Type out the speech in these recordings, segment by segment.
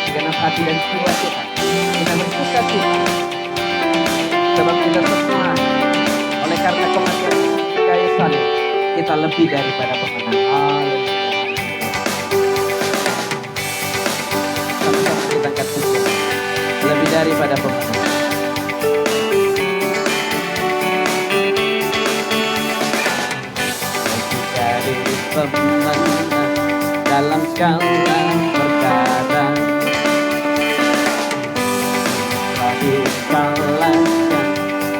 segenap hati dan jiwa kita. Kita bersuka cita sebab kita semua oleh karena kematian kayu salib kita lebih daripada pemenang. Haleluya. Sama-sama kita angkat puji. Lebih daripada pemenang. Lebih dari pemenang dalam segala perkara. Dikalahkan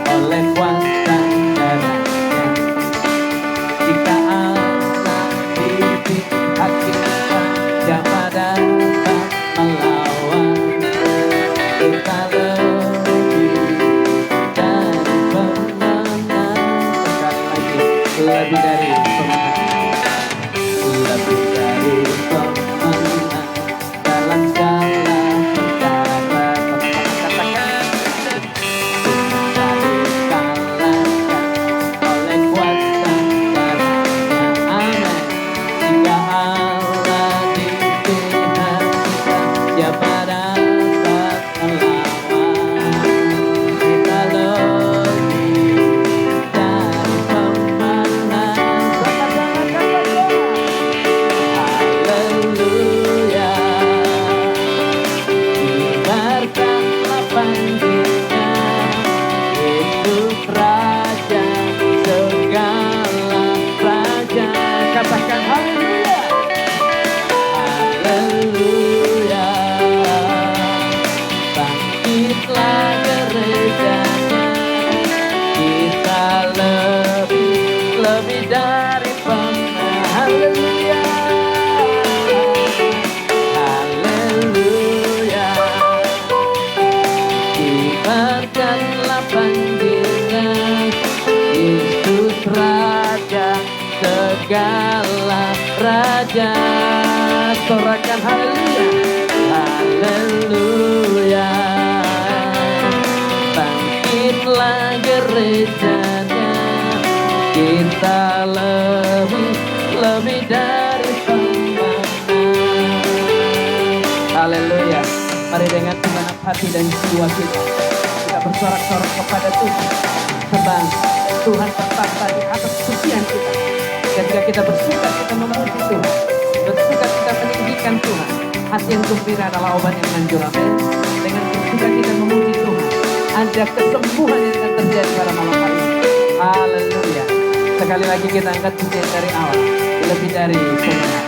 oleh kuasa darahnya. Jika Allah di pihak kita, siapa dapat melawan? Kita lebih dari pemenang. Sekali lagi, lebih dari pemenang. Lebih dari pemenang dalam segala perkara. Katakan haleluya. Haleluya. Bangkitlah gerejanya. Kita lebih dari pemenang. Haleluya. Haleluya. Kibarkanlah panggilnya. Yesus Raja segala raja. Sorakan haleluya. Haleluya. Bangkitlah gerejanya. Kita lebih dari pemenang. Haleluya. Mari dengan segenap hati dan jiwa kita bersorak-sorak kepada Tuhan. Sebab Tuhan bertahta di atas pujian kita. Ketika kita bersuka, kita memuji Tuhan. Bersuka kita meninggikan Tuhan. Hati yang gembira adalah obat yang manjur. Amin. Dengan bersuka kita memuji Tuhan, ada kesembuhan yang akan terjadi pada malam hari ini. Haleluya. Sekali lagi kita angkat pujian dari awal. Lebih dari pemenang.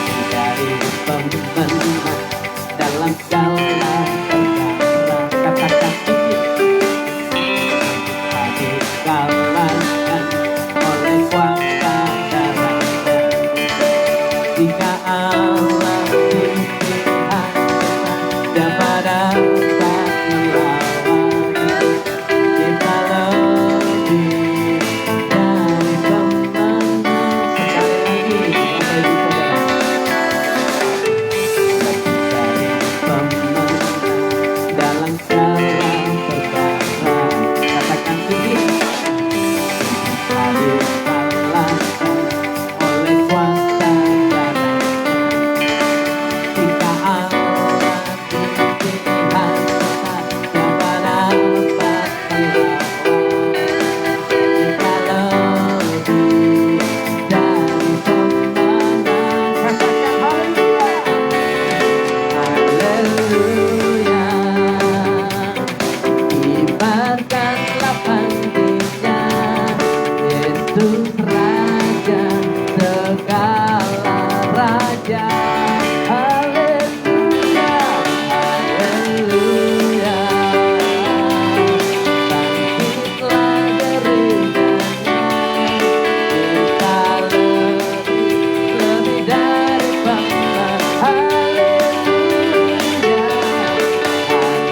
Lebih dari pemenang dalam segala perkara. Katakan dikalahkan oleh kuasa darahnya. Jika Allah di pihak kita, siapa dapat melawan? Kita lebih dari pemenang. Sekali lagi, Bapak Ibu Saudara. Lebih dari pemenang dalam segala perkara. Katakan begini. Dikalahkan oleh kuasa darahnya. Jika Allah di pihak kita, siapa dapat melawan? Kita lebih dari pemenang. Katakan haleluya. Haleluya. Kibarkanlah panggilnya. Yesus Raja segala raja. Haleluya. Haleluya. Bangkitlah gerejanya. Kita lebih dari pemenang. Haleluya.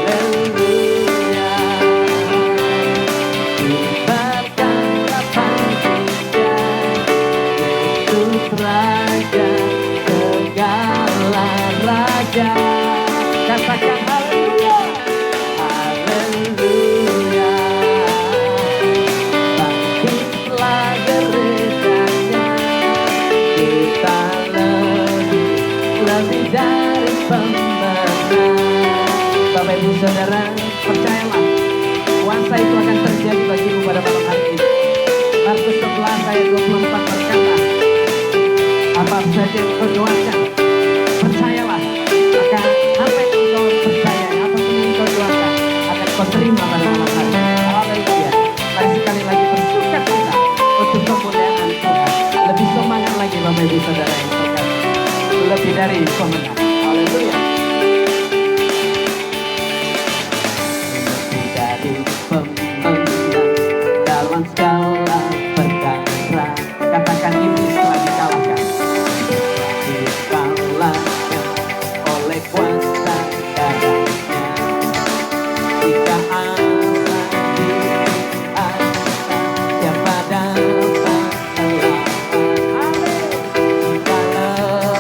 Haleluya. Kibarkanlah panggilnya. Yesus Raja segala raja. Katakan haleluya. Haleluya. Bangkitlah gerejanya. Kita lebih dari pembenar. Bapak Ibu Saudara, percayalah kuasa itu akan terjadi bagimu pada malam hari ini. Markus 11 ayat 24 berkata, apa saja yang kau doakan, percayalah, maka apa yang kau percaya, apapun yang kau doakan akan kau terima pada malam hari ini. Haleluya. Mari sekali lagi bersuka cita untuk kemuliaan Tuhan. Lebih semangat lagi Bapak Ibu Saudara yang terkasih, lebih dari pemenang. Haleluya. Lebih dari pemenang dalam segala perkara. Katakan ini telah dikalahkan. Dikalahkan oleh kuasa darahnya. Jika Allah diangkat, siapa dapat melawan? Jika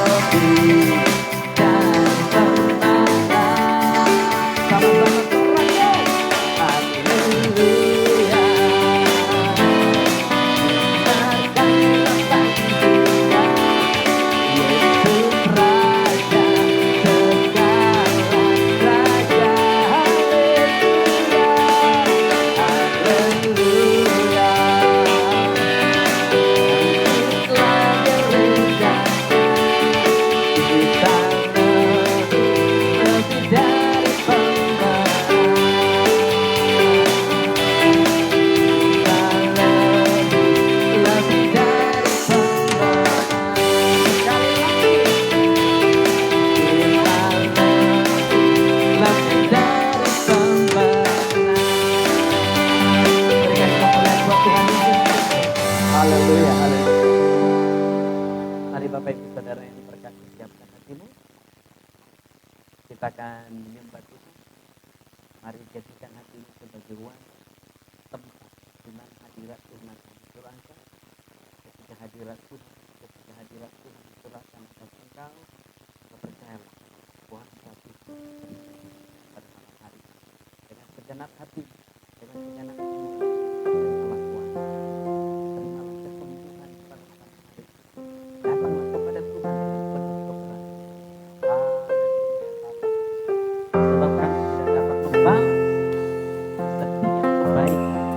lebih dari pemenang. Sama-sama soraknya. Haleluya. Haleluya, haleluya. Mari Bapak Ibu Saudara yang diberkati, siapkan hatimu. Kita akan menyembah Tuhan. Mari jadikan hatimu sebagai ruang tempat di mana hadirat Tuhan akan dicurahkan. Ketika hadirat Tuhan dicurahkan atas engkau, percayalah kuasa Tuhan pada malam hari ini. Dengan segenap hati, dengan segenap jiwa, terimalah kuasa. Terimalah kesembuhan pada malam hari ini. Datanglah kepada Tuhan dengan penuh keberanian. Sebab kami tidak dapat membalas setiap kebaikan.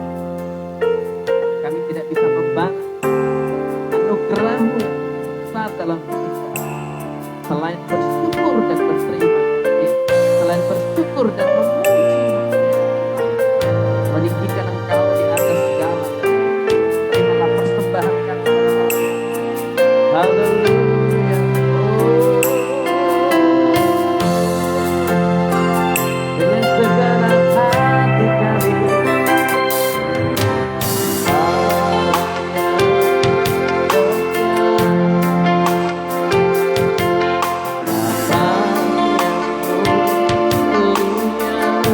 Kami tidak bisa membalas anugerah-Mu saat dalam hidup kami. Selain bersyukur dan berterima kasih, selain bersyukur dan memuji, meninggikan Engkau di atas segala. Terimalah persembahan kami. Haleluya. Dengan segenap hati kami. Bapa yang mulia,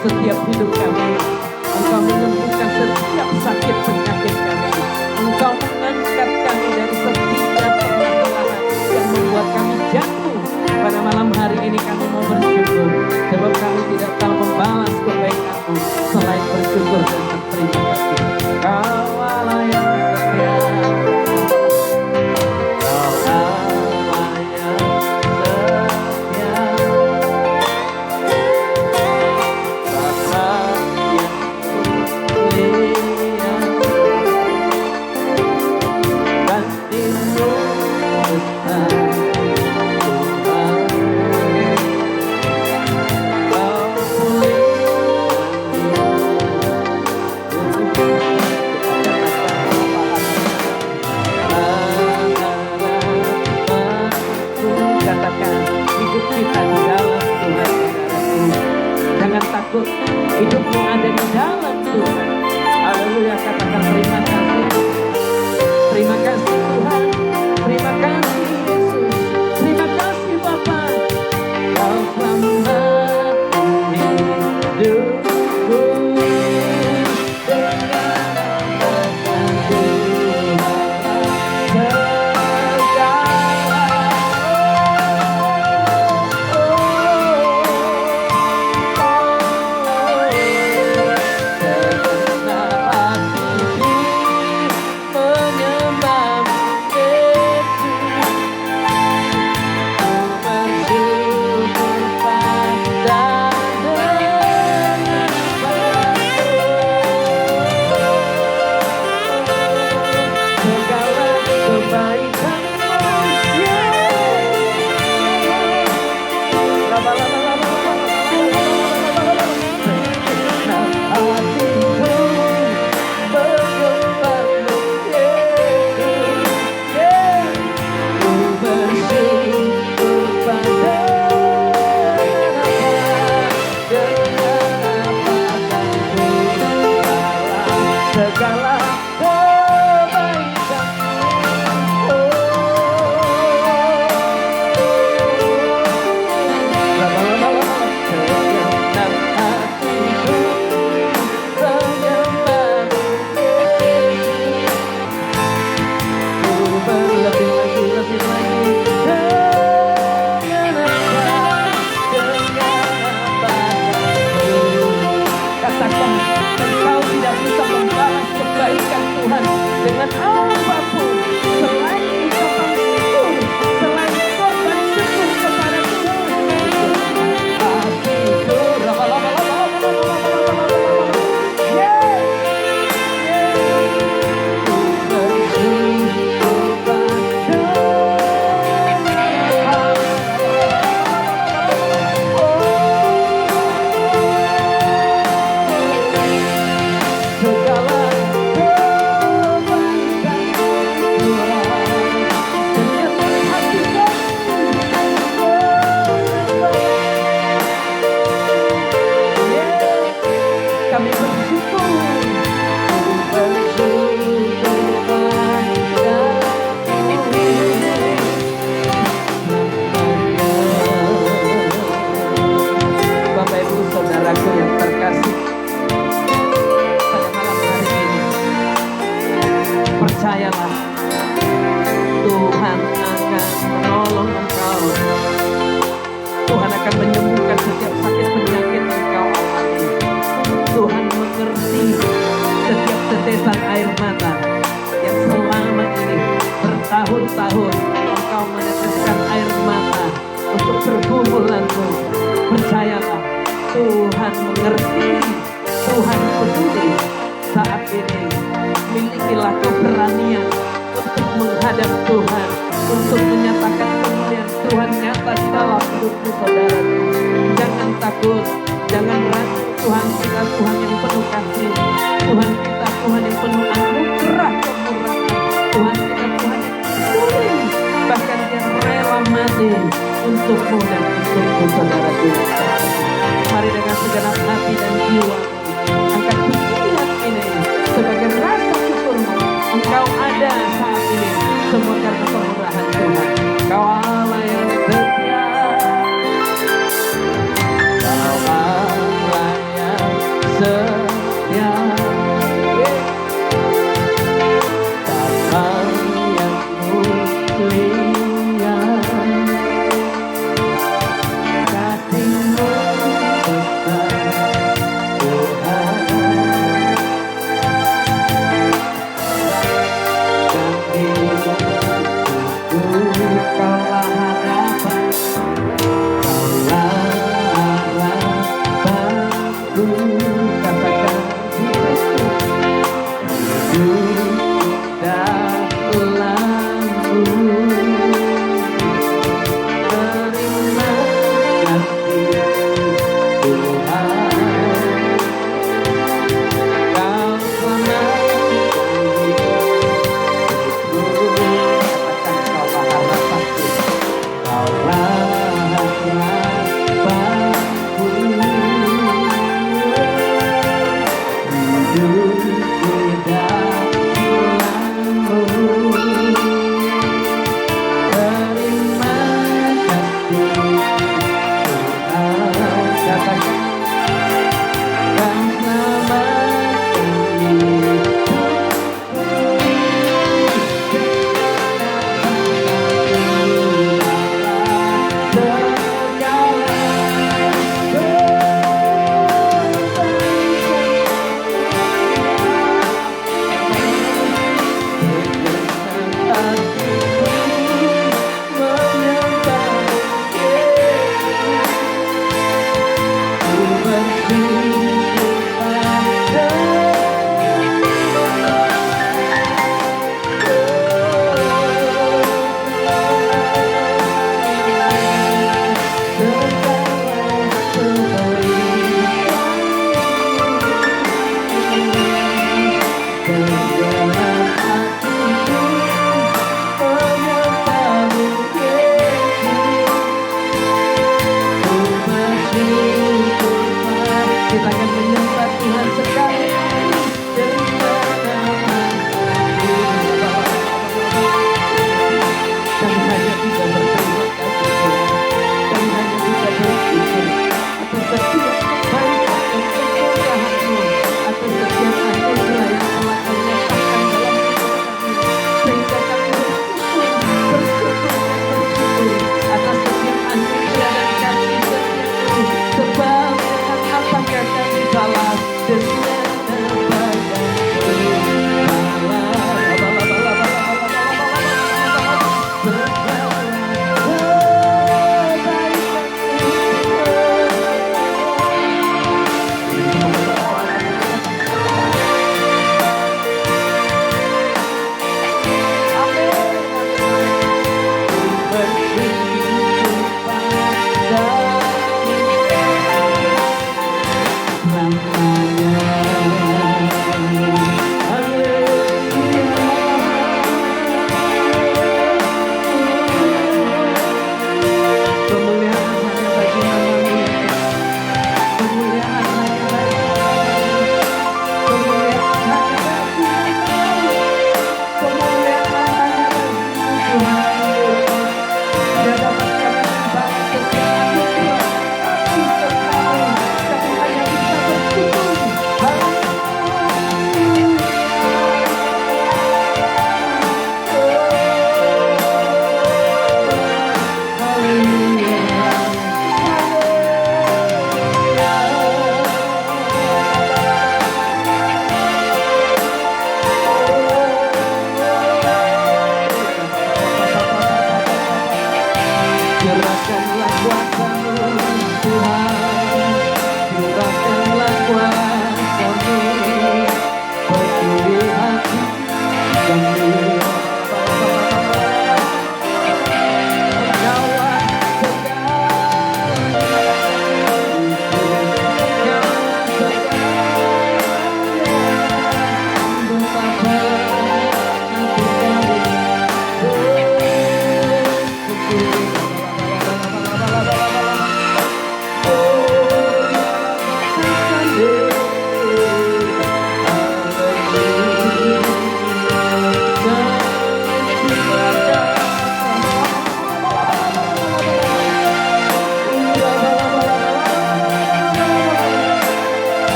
setiap hidup kami. Engkau menyembuhkan setiap sakit penyakit kami. Engkau mengangkat kami dari setiap permasalahan yang membuat kami jatuh. Pada malam hari ini kami mau bersyukur, sebab kami tidak tahu membalas kebaikan-Mu selain bersyukur dan berterima kasih. Kau Allah yang setia, Kau Allah yang setia, Bapa yang mulia, kasih-Mu besar. Kita di dalam Tuhan, jangan takut, hidupmu ada di dalam Tuhan. Haleluya, katakan terima kasih. Terima kasih Tuhan, terima kasih Yesus, terima kasih Bapa. Kau selamatkan hidupku dengan dengan apapun selain ucapan syukur, selain korban syukur kepada Tuhan. Percayalah, Tuhan akan menolong engkau. Tuhan akan menyembuhkan setiap sakit penyakit yang engkau alami. Tuhan mengerti setiap tetesan air mata yang selama ini bertahun-tahun engkau meneteskan air mata untuk pergumulanmu. Percayalah, Tuhan mengerti, Tuhan peduli. Saat ini milikilah keberanian untuk menghadap Tuhan, untuk menyatakan kemuliaan Tuhan nyata di dalam hidupmu, saudara. Jangan takut, jangan ragu. Tuhan kita Tuhan yang penuh kasih, Tuhan kita Tuhan yang penuh anugerah kemurahan, Tuhan kita Tuhan yang peduli, bahkan Dia rela mati untukmu dan untukmu, saudara Tuhan. Mari dengan segenap hati dan jiwa angkat pujian ini sebagai rasa syukurmu. Engkau ada saat ini semua karena kemurahan Tuhan. Kau Allah yang setia, Kau Allah yang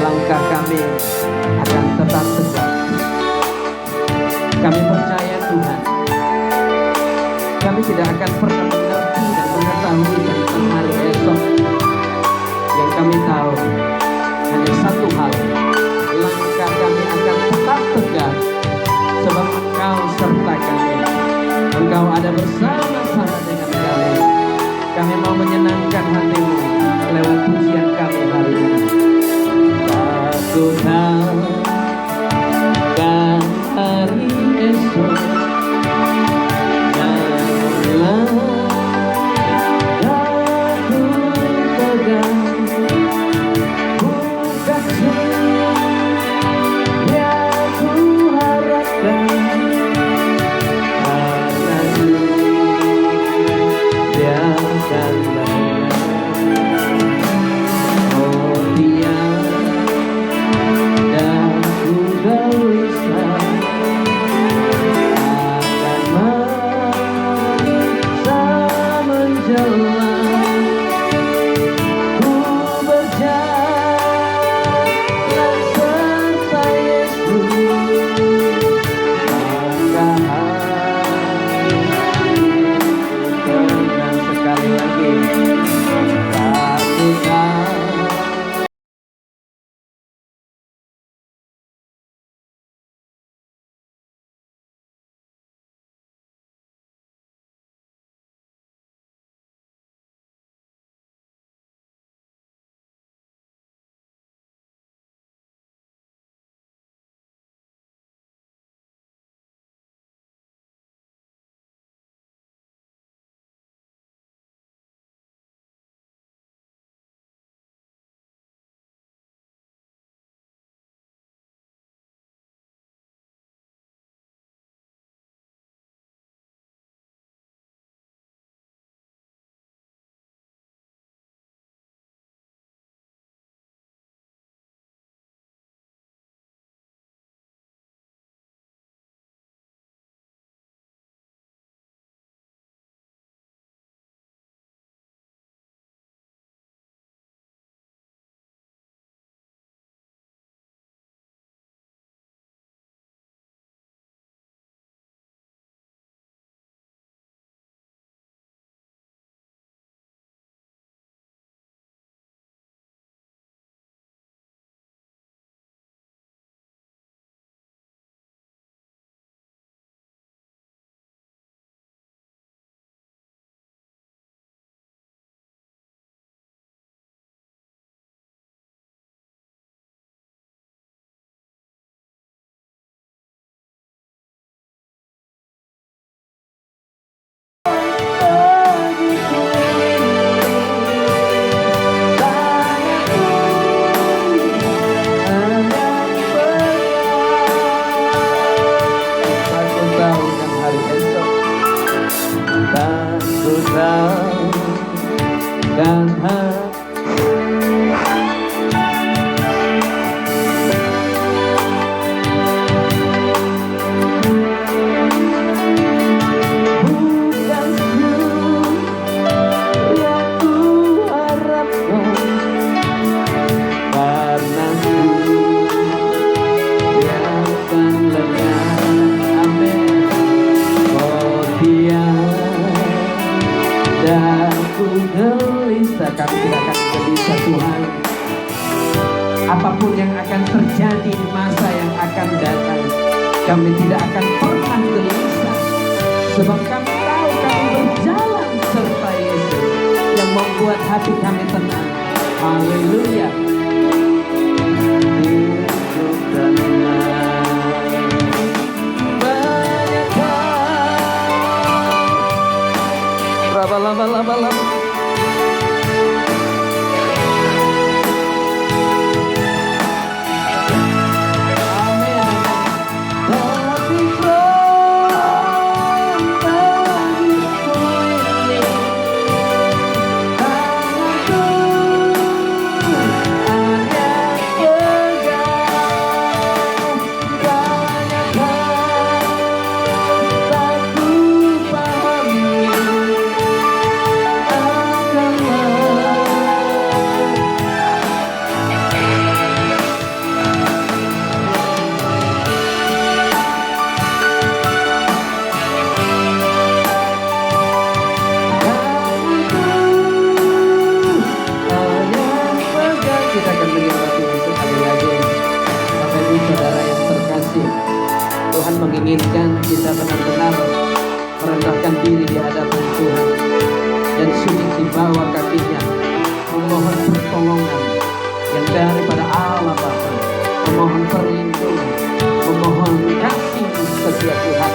langkah kami akan tetap tegak. Kami percaya Tuhan, kami tidak akan pernah mengerti dan mengetahui tentang hari esok. Yang kami tahu hanya satu hal, langkah kami akan tetap tegak, sebab Engkau serta kami. Engkau ada bersama-sama dengan kami. Kami mau menyenangkan hati-Mu lewat pujian kami hari ini. Aku tahu kan hari esok kami tidak akan gelisah Tuhan. Apapun yang akan terjadi di masa yang akan datang, kami tidak akan pernah gelisah, sebab kami tahu kami berjalan serta Yesus yang membuat hati kami tenang. Haleluya. Lama-lama menginginkan kita benar-benar merendahkan diri di hadapan Tuhan dan sujud di bawah kakinya, memohon pertolongan yang daripada Allah Bapa, memohon perlindungan, memohon kasih setia Tuhan,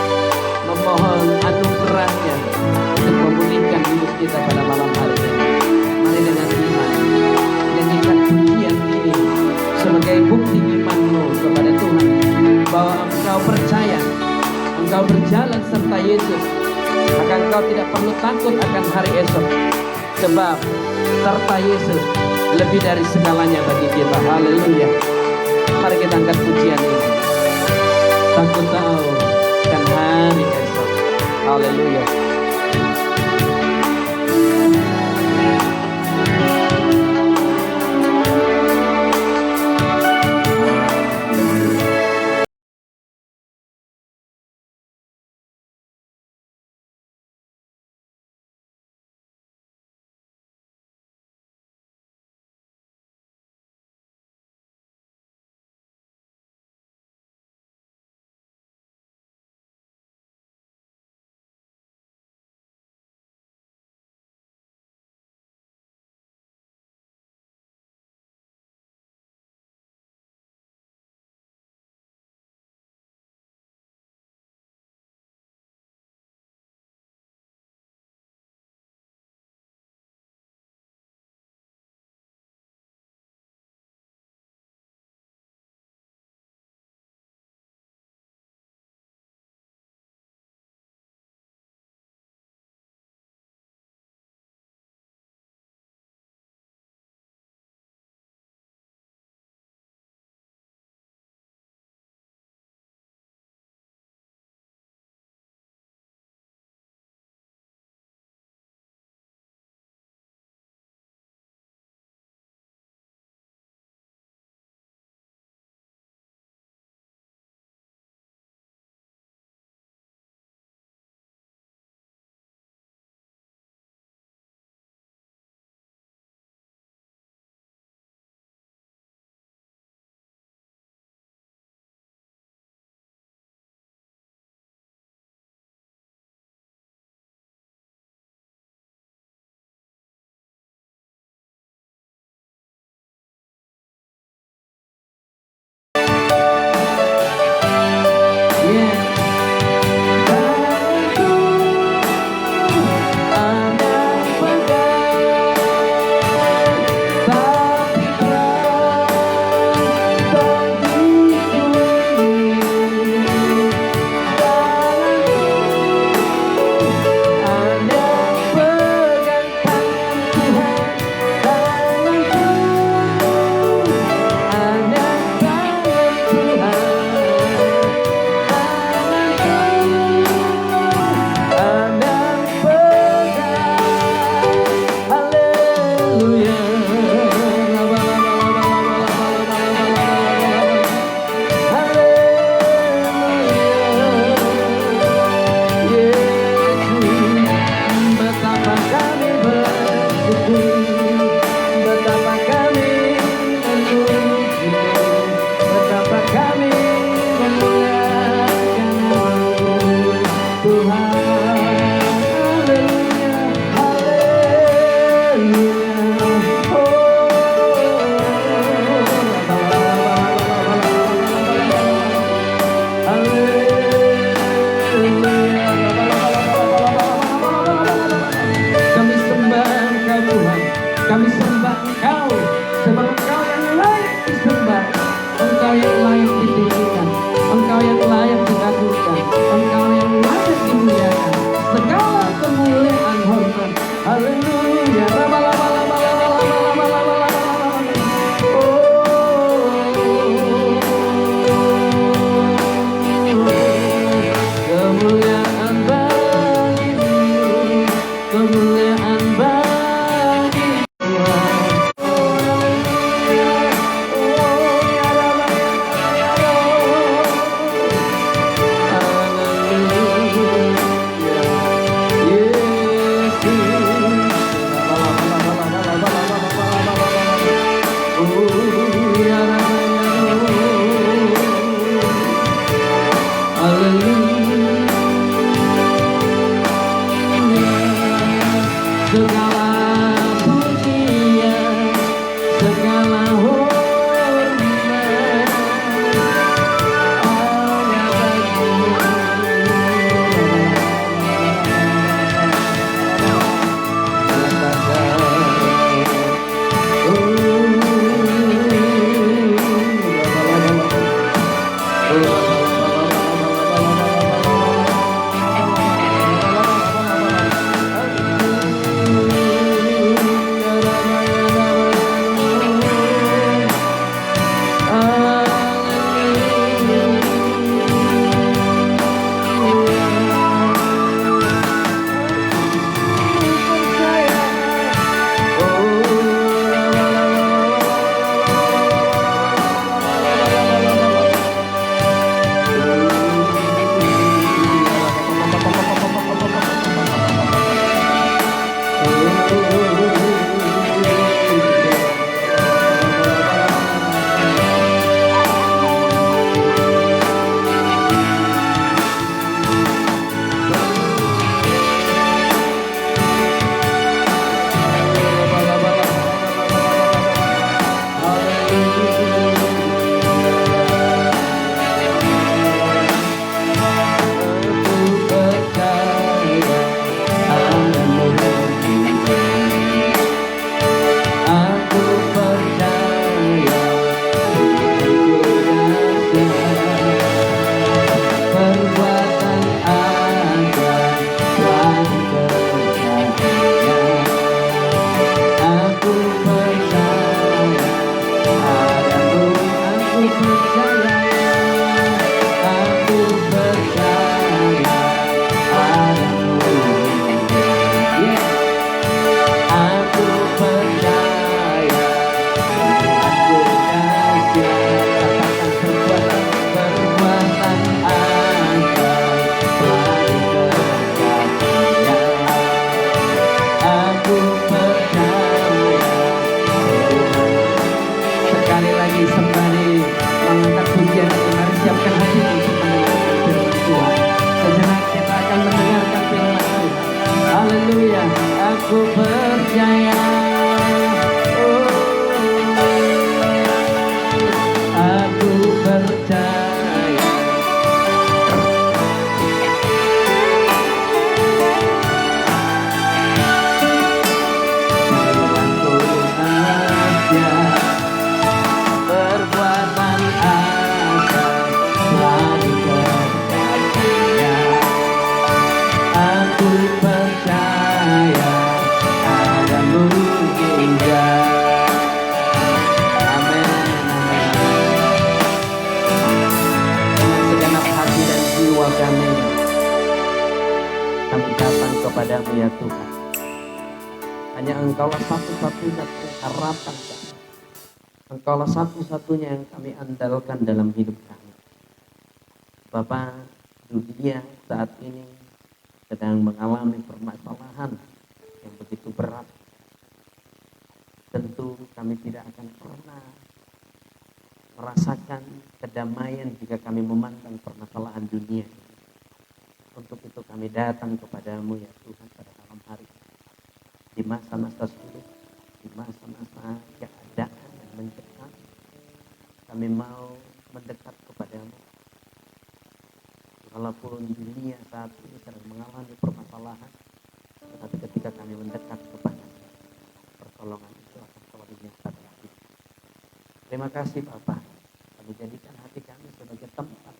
memohon anugerahnya untuk memulihkan hidup kita pada malam hari ini. Mari dengan iman nyanyikan pujian ini sebagai bukti imanmu kepada Tuhan, bahwa engkau percaya, engkau berjalan serta Yesus, maka engkau tidak perlu takut akan hari esok, sebab serta Yesus lebih dari segalanya bagi kita. Haleluya. Mari kita angkat pujian ini. Takut tahu kan hari esok. Haleluya. Aku percaya, oh, aku percaya. Aku aja perbuatan asa selalu percaya. Aku percaya. Kami datang kepadamu ya Tuhan. Hanya Engkaulah satu-satunya harapan kami. Engkaulah satu-satunya yang kami andalkan dalam hidup kami. Bapa, dunia saat ini sedang mengalami permasalahan yang begitu berat. Tentu kami tidak akan pernah merasakan kedamaian jika kami memandang permasalahan dunia. Untuk itu kami datang kepadamu ya Tuhan pada malam hari. Di masa-masa sulit, di masa-masa keadaan yang mencekam, kami mau mendekat kepadamu. Walaupun dunia saat ini sedang mengalami permasalahan, tetapi ketika kami mendekat kepadamu, pertolongan itu akan selalu nyata dalam hidup. Terima kasih Bapa, kami jadikan hati kami sebagai tempat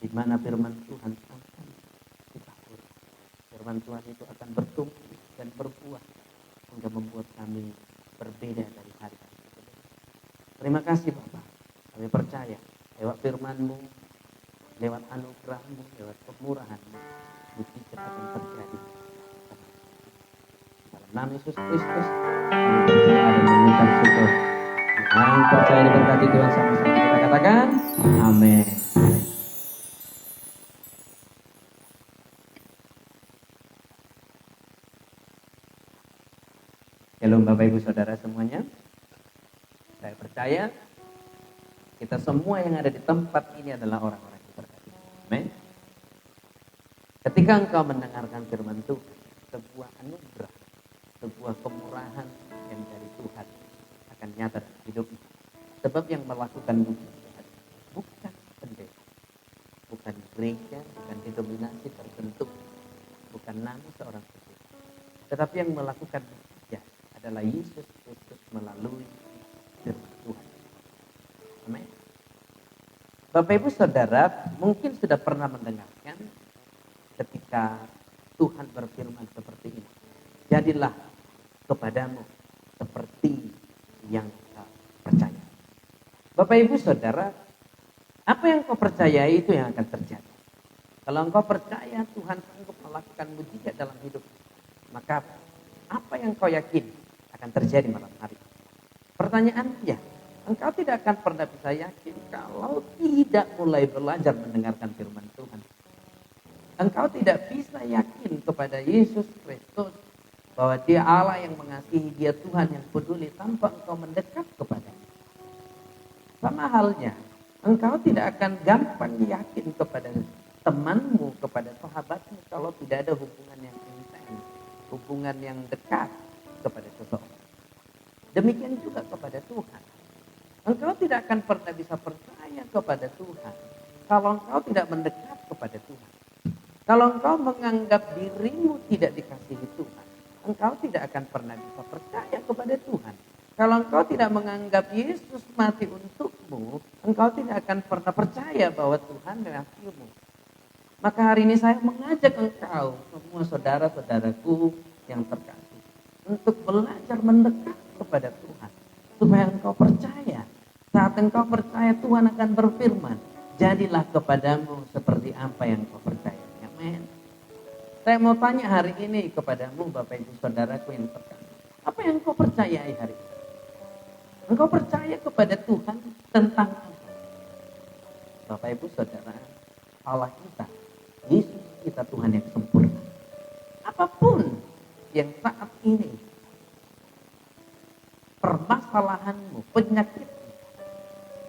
di mana firman Tuhan akan ditaburkan. Firman Tuhan itu akan bertumbuh dan berbuah hingga membuat kami berbeda dari hari-hari sebelumnya. Terima kasih Bapa, kami percaya lewat firman-Mu, lewat anugerah-Mu, lewat kemurahan-Mu, mujizat akan terjadi. Dalam nama Yesus Kristus, kami berdoa dan mengucap syukur. Yang percaya diberkati Tuhan sama-sama kita katakan, amin. Shalom Bapak Ibu Saudara semuanya. Saya percaya kita semua yang ada di tempat ini adalah orang-orang yang diberkati. Amin. Ketika engkau mendengarkan firman Tuhan, sebuah anugerah, sebuah kemurahan yang dari Tuhan akan nyata dalam hidupmu. Sebab yang melakukan mujizat bukan pendeta, bukan gereja, bukan denominasi tertentu, bukan nama seorang Kristus, tetapi yang melakukan mujizat adalah Yesus Kristus melalui firman Tuhan. Amin. Bapak Ibu Saudara mungkin sudah pernah mendengarkan ketika Tuhan berfirman seperti ini. Jadilah kepadamu seperti yang kau percaya. Bapak Ibu Saudara, apa yang kau percayai itu yang akan terjadi. Kalau engkau percaya Tuhan sanggup melakukan mujizat dalam hidup, maka apa yang kau yakin akan terjadi malam hari. Pertanyaannya, engkau tidak akan pernah bisa yakin kalau tidak mulai belajar mendengarkan firman Tuhan. Engkau tidak bisa yakin kepada Yesus Kristus bahwa Dia Allah yang mengasihi, Dia Tuhan yang peduli tanpa engkau mendekat kepadanya. Sama halnya, engkau tidak akan gampang yakin kepada temanmu, kepada sahabatmu kalau tidak ada hubungan yang intens, hubungan yang dekat kepada seseorang. Demikian juga kepada Tuhan. Engkau tidak akan pernah bisa percaya kepada Tuhan kalau engkau tidak mendekat kepada Tuhan. Kalau engkau menganggap dirimu tidak dikasihi Tuhan, engkau tidak akan pernah bisa percaya kepada Tuhan. Kalau engkau tidak menganggap Yesus mati untukmu, engkau tidak akan pernah percaya bahwa Tuhan mengasihimu. Maka hari ini saya mengajak engkau, semua saudara-saudaraku yang terkasih, untuk belajar mendekat kepada Tuhan. Supaya engkau percaya Saat engkau percaya, Tuhan akan berfirman, jadilah kepadamu seperti apa yang kau percaya. Amin. Saya mau tanya hari ini kepadamu, Bapak Ibu Saudaraku yang terkasih, apa yang kau percayai hari ini? Engkau percaya kepada Tuhan tentang apa? Bapak Ibu Saudara, Allah kita, Yesus kita Tuhan yang sempurna. Apapun yang saat ini permasalahanmu, penyakitmu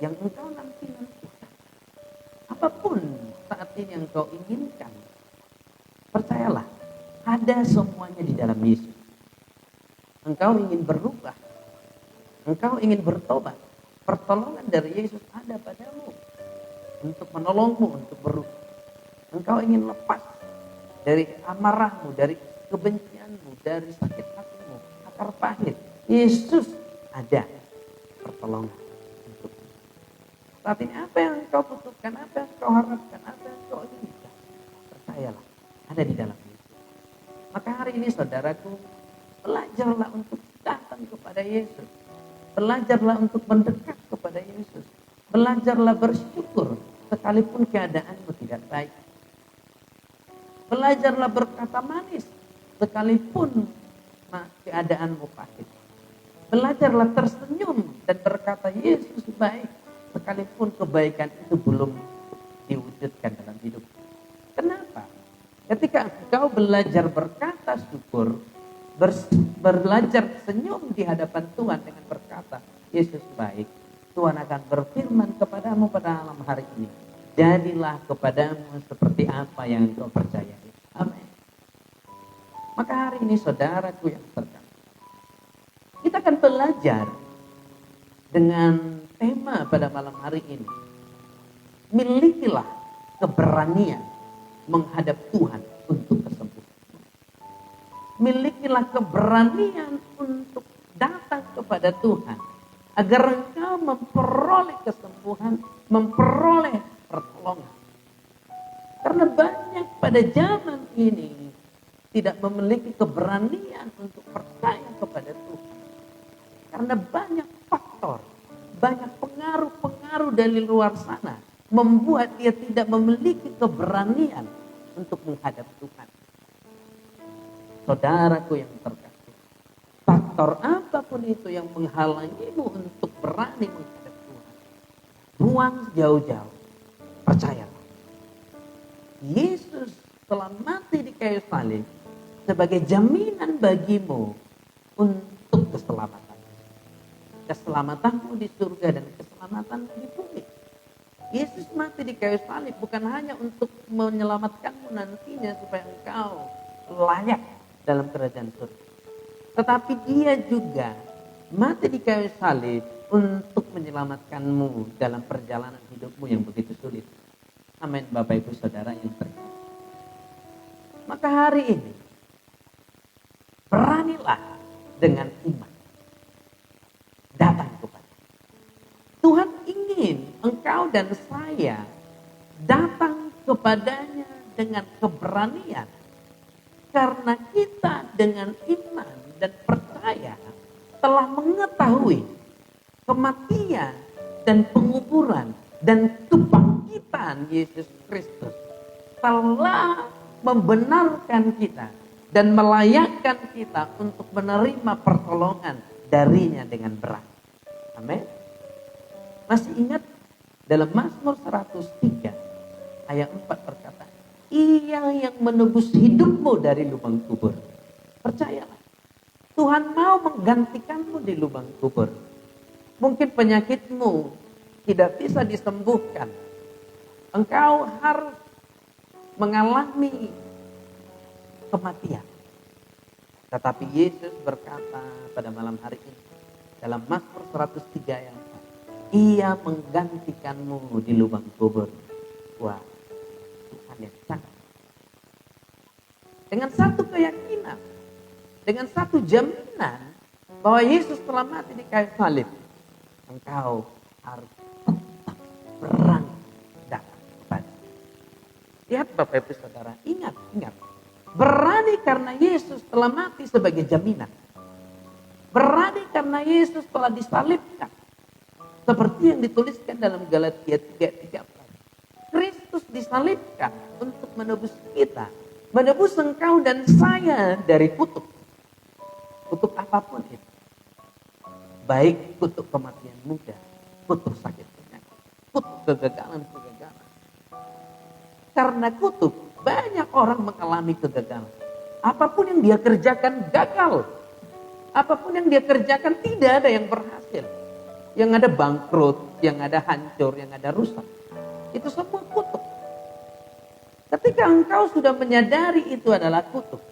yang engkau nantikan, apapun saat ini yang engkau inginkan, percayalah, ada semuanya di dalam Yesus. Engkau ingin berubah, engkau ingin bertobat, pertolongan dari Yesus ada padamu untuk menolongmu untuk berubah. Engkau ingin lepas dari amarahmu, dari kebencianmu, dari sakit hatimu, akar pahit. Yesus ada pertolongan untukmu. Saat ini apa yang engkau butuhkan, apa yang engkau harapkan, apa yang engkau inginkan, percayalah, ada di dalam Yesus. Maka hari ini saudaraku, belajarlah untuk datang kepada Yesus. Belajarlah untuk mendekat kepada Yesus. Belajarlah bersyukur sekalipun keadaanmu tidak baik. Belajarlah berkata manis sekalipun keadaanmu pahit. Belajarlah tersenyum dan berkata Yesus baik sekalipun kebaikan itu belum diwujudkan dalam hidup. Kenapa? Ketika engkau belajar berkata syukur, belajar senyum di hadapan Tuhan dengan berkata Yesus baik, Tuhan akan berfirman kepadamu pada malam hari ini, jadilah kepadamu seperti apa yang engkau percayai. Amin. Maka hari ini saudaraku yang terkasih, kita akan belajar dengan tema pada malam hari ini, milikilah keberanian menghadap Tuhan untuk kesembuhan. Milikilah keberanian untuk datang kepada Tuhan agar engkau memperoleh kesembuhan, memperoleh pertolongan. Karena banyak pada zaman ini tidak memiliki keberanian untuk percaya kepada Tuhan. Karena banyak faktor, banyak pengaruh-pengaruh dari luar sana membuat dia tidak memiliki keberanian untuk menghadap Tuhan. Saudaraku yang terkasih, faktor apapun itu yang menghalangimu untuk berani menghadap Tuhan, buang jauh-jauh. Percayalah, Yesus telah mati di kayu salib sebagai jaminan bagimu untuk keselamatan. Keselamatanmu di surga dan keselamatanmu di bumi. Yesus mati di kayu salib bukan hanya untuk menyelamatkanmu nantinya supaya engkau layak dalam kerajaan surga. Tetapi dia juga mati di kayu salib untuk menyelamatkanmu dalam perjalanan hidupmu yang begitu sulit. Amin, Bapak Ibu Saudara yang terkasih. Maka hari ini, beranilah dengan iman. Datang kepada Tuhan. Ingin engkau dan saya datang kepadanya dengan keberanian. Karena kita dengan iman dan percaya telah mengetahui kematian dan penguburan dan kebangkitan Yesus Kristus telah membenarkan kita dan melayakkan kita untuk menerima pertolongan darinya dengan berat. Amin. Masih ingat dalam Mazmur 103 ayat 4 berkata, Ia yang menebus hidupmu dari lubang kubur. Percayalah, Tuhan mau menggantikanmu di lubang kubur. Mungkin penyakitmu tidak bisa disembuhkan. Engkau harus mengalami kematian. Tetapi Yesus berkata pada malam hari ini dalam Mazmur 103 ayat 4, Ia menggantikanmu di lubang kubur. Wah, Tuhan yang sangat. Dengan satu keyakinan, dengan satu jaminan bahwa Yesus telah mati di kayu salib, engkau harus tetap berani datang kepada. Lihat Bapak Ibu Saudara, ingat. Berani karena Yesus telah mati sebagai jaminan. Berani karena Yesus telah disalibkan Seperti yang dituliskan dalam Galatia 3:13. Kristus disalibkan untuk menebus kita. Menebus engkau dan saya dari kutuk. Kutuk apapun itu. Baik kutuk kematian muda, kutuk sakit penyakit, kutuk kegagalan-kegagalan. Karena kutuk, banyak orang mengalami kegagalan. Apapun yang dia kerjakan gagal. Apapun yang dia kerjakan tidak ada yang berhasil. Yang ada bangkrut, yang ada hancur, yang ada rusak. Itu semua kutuk. Ketika engkau sudah menyadari itu adalah kutuk,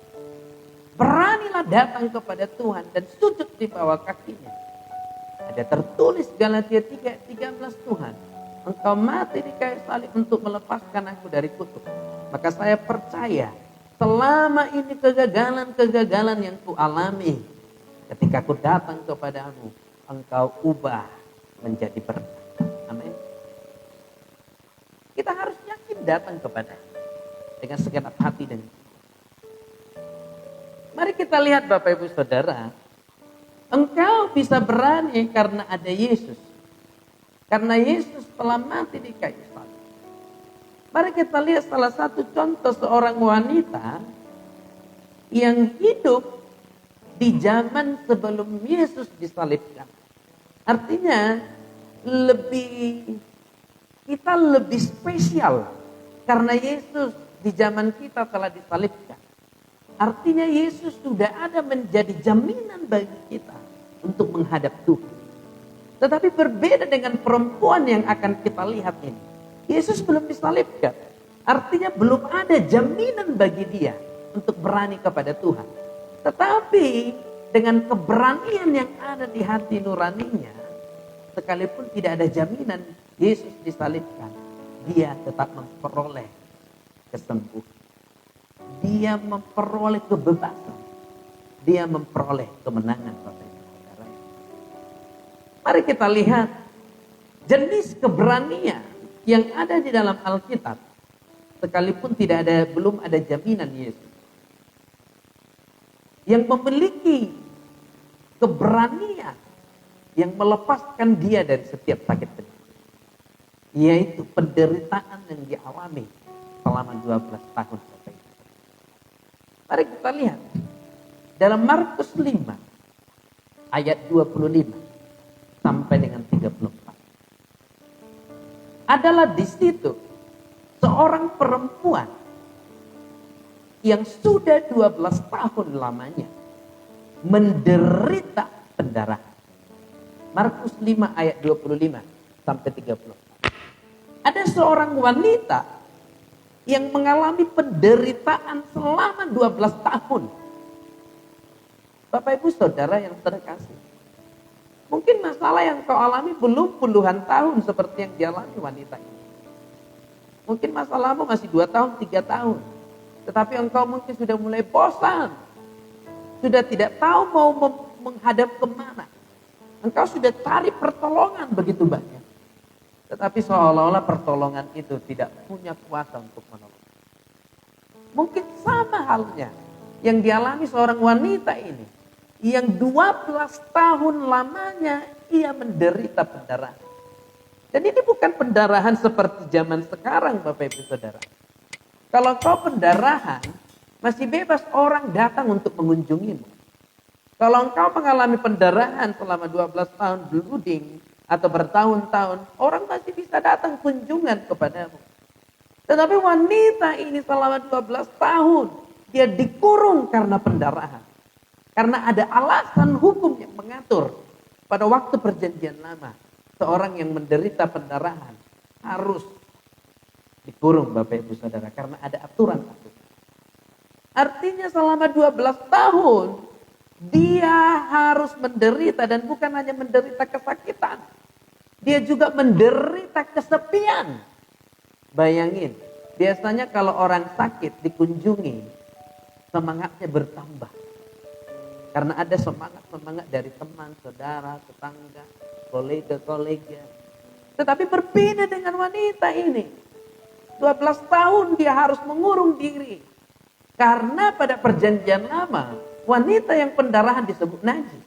beranilah datang kepada Tuhan dan sujud di bawah kakinya. Ada tertulis Galatia 3:13, Tuhan, engkau mati di kayu salib untuk melepaskan aku dari kutuk. Maka saya percaya selama ini kegagalan-kegagalan yang kualami, ketika aku datang kepadamu, engkau ubah menjadi berkat. Amin. Kita harus yakin datang kepada dengan segenap hati dan jiwa. Mari kita lihat Bapak Ibu Saudara, engkau bisa berani karena ada Yesus. Karena Yesus telah mati di kayu salib. Mari kita lihat salah satu contoh seorang wanita yang hidup di zaman sebelum Yesus disalibkan. Artinya kita lebih spesial karena Yesus di zaman kita telah disalibkan. Artinya Yesus sudah ada menjadi jaminan bagi kita untuk menghadap Tuhan. Tetapi berbeda dengan perempuan yang akan kita lihat ini. Yesus belum disalibkan. Artinya belum ada jaminan bagi dia untuk berani kepada Tuhan. Tetapi dengan keberanian yang ada di hati nuraninya, sekalipun tidak ada jaminan Yesus disalibkan, dia tetap memperoleh kesembuhan. Dia memperoleh kebebasan. Dia memperoleh kemenangan. Mari kita lihat jenis keberanian yang ada di dalam Alkitab. Sekalipun belum ada jaminan Yesus. Yang memiliki keberanian yang melepaskan dia dari setiap sakit penyakit. Yaitu penderitaan yang dialami selama 12 tahun. Mari kita lihat. Dalam Markus 5 ayat 25 sampai dengan 34. Adalah di situ seorang perempuan yang sudah 12 tahun lamanya menderita pendarahan. Markus 5 ayat 25 sampai 34. Ada seorang wanita yang mengalami penderitaan selama 12 tahun. Bapak Ibu Saudara yang terkasih, mungkin masalah yang kau alami belum puluhan tahun seperti yang dialami wanita ini. Mungkin masalahmu masih 2 tahun, 3 tahun. Tetapi engkau mungkin sudah mulai bosan. Sudah tidak tahu mau menghadap kemana. Engkau sudah cari pertolongan begitu banyak. Tetapi seolah-olah pertolongan itu tidak punya kuasa untuk menolong. Mungkin sama halnya yang dialami seorang wanita ini. Yang 12 tahun lamanya ia menderita pendarahan. Dan ini bukan pendarahan seperti zaman sekarang Bapak Ibu Saudara. Kalau kau pendarahan, masih bebas orang datang untuk mengunjungimu. Kalau engkau mengalami pendarahan selama 12 tahun blooding atau bertahun-tahun, orang masih bisa datang kunjungan kepadamu. Tetapi wanita ini selama 12 tahun, dia dikurung karena pendarahan. Karena ada alasan hukum yang mengatur pada waktu perjanjian lama. Seorang yang menderita pendarahan harus dikurung Bapak Ibu Saudara. Karena ada aturan-aturan. Artinya selama 12 tahun dia harus menderita. Dan bukan hanya menderita kesakitan. Dia juga menderita kesepian. Bayangin. Biasanya kalau orang sakit dikunjungi, semangatnya bertambah. Karena ada semangat-semangat dari teman, saudara, tetangga, kolega-kolega. Tetapi berbeda dengan wanita ini. 12 tahun dia harus mengurung diri. Karena pada perjanjian lama, wanita yang pendarahan disebut najis.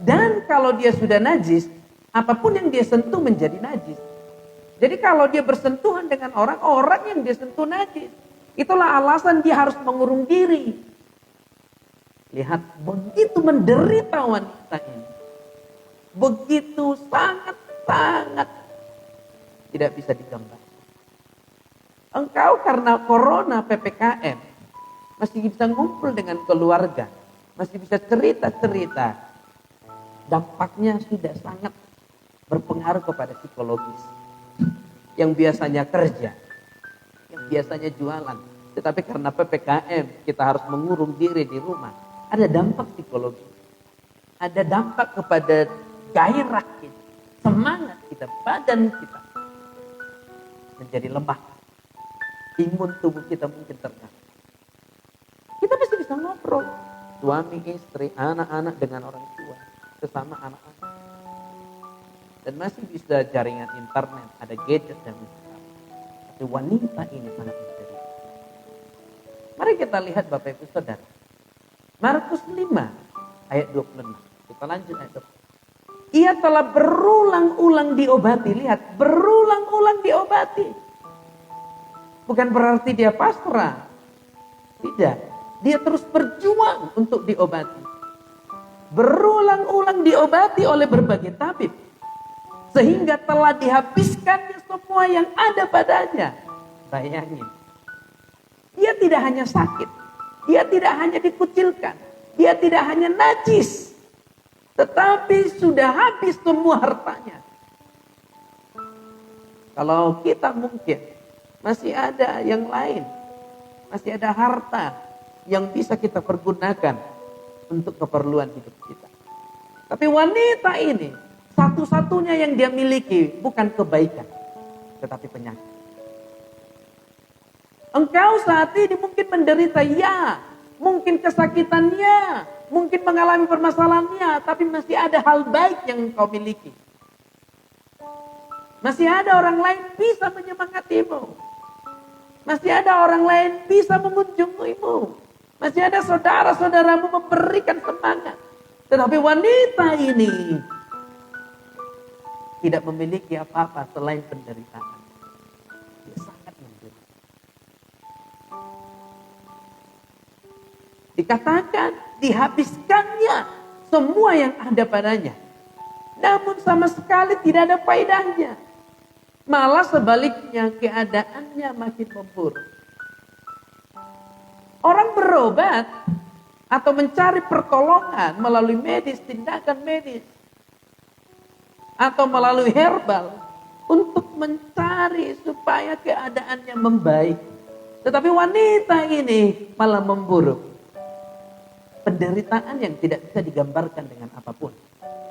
Dan kalau dia sudah najis, Apapun yang dia sentuh menjadi najis. Jadi kalau dia bersentuhan dengan orang yang dia sentuh najis. Itulah alasan dia harus mengurung diri. Lihat, begitu menderita wanita ini. Begitu sangat-sangat tidak bisa digambar. Engkau karena corona PPKM masih bisa ngumpul dengan keluarga. Masih bisa cerita-cerita. Dampaknya sudah sangat berpengaruh kepada psikologis. Yang biasanya kerja, yang biasanya jualan. Tetapi karena PPKM kita harus mengurung diri di rumah. Ada dampak psikologi. Ada dampak kepada gairah kita, semangat kita, badan kita. Menjadi lemah. Imun tubuh kita mungkin terganggu. Kita masih bisa ngobrol. Suami, istri, anak-anak dengan orang tua. Sesama anak-anak. Dan masih bisa jaringan internet, ada gadget dan sebagainya. Tapi wanita ini sangat menderita. Mari kita lihat Bapak Ibu Saudara. Markus 5 ayat 26. Kita lanjut ayat 26. Ia telah berulang-ulang diobati. Lihat, berulang-ulang diobati. Bukan berarti dia pasrah. Tidak. Dia terus berjuang untuk diobati. Berulang-ulang diobati oleh berbagai tabib. Sehingga telah dihabiskannya semua yang ada padanya. Bayangin. Dia tidak hanya sakit. Dia tidak hanya dikucilkan. Dia tidak hanya najis. Tetapi sudah habis semua hartanya. Kalau kita mungkin masih ada yang lain. Masih ada harta yang bisa kita pergunakan untuk keperluan hidup kita. Tapi wanita ini satu-satunya yang dia miliki bukan kebaikan, tetapi penyakit. Engkau saat ini mungkin menderita, ya. Mungkin kesakitannya, mungkin mengalami permasalahannya, tapi masih ada hal baik yang engkau miliki. Masih ada orang lain bisa menyemangatimu. Masih ada orang lain bisa mengunjungimu. Masih ada saudara-saudaramu memberikan semangat. Tetapi wanita ini tidak memiliki apa-apa selain penderitaan. Dia sangat menderita. Dikatakan dihabiskannya semua yang ada padanya. Namun sama sekali tidak ada faedahnya. Malah sebaliknya keadaannya makin memburuk. Orang berobat atau mencari pertolongan melalui medis, tindakan medis. Atau melalui herbal untuk mencari supaya keadaannya membaik. Tetapi wanita ini malah memburuk. Penderitaan yang tidak bisa digambarkan dengan apapun.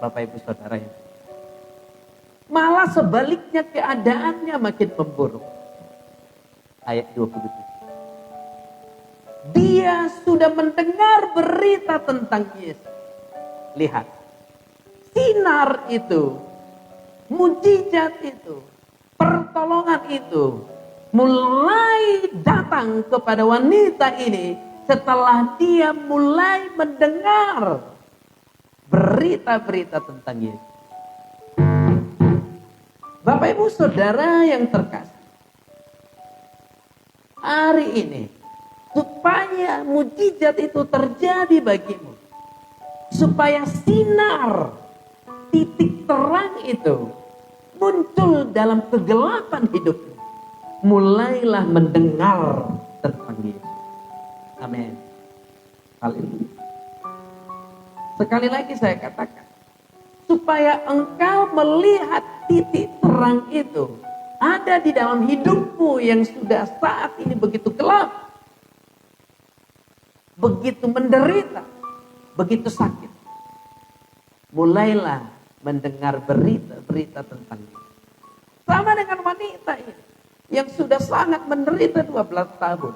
Bapak Ibu Saudara yang malah sebaliknya keadaannya makin memburuk. Ayat 27. Dia sudah mendengar berita tentang Yesus. Lihat. Sinar itu, mujizat itu, pertolongan itu mulai datang kepada wanita ini setelah dia mulai mendengar berita-berita tentang Yesus. Bapak Ibu Saudara yang terkasih, hari ini supaya mujizat itu terjadi bagimu, supaya sinar titik terang itu muncul dalam kegelapan hidupmu, mulailah mendengar tentang Yesus. Amin. Haleluya. Sekali lagi saya katakan, supaya engkau melihat titik terang itu ada di dalam hidupmu yang sudah saat ini begitu gelap, begitu menderita, begitu sakit. Mulailah mendengar berita-berita tentang dia. Sama dengan wanita ini yang sudah sangat menderita 12 tahun.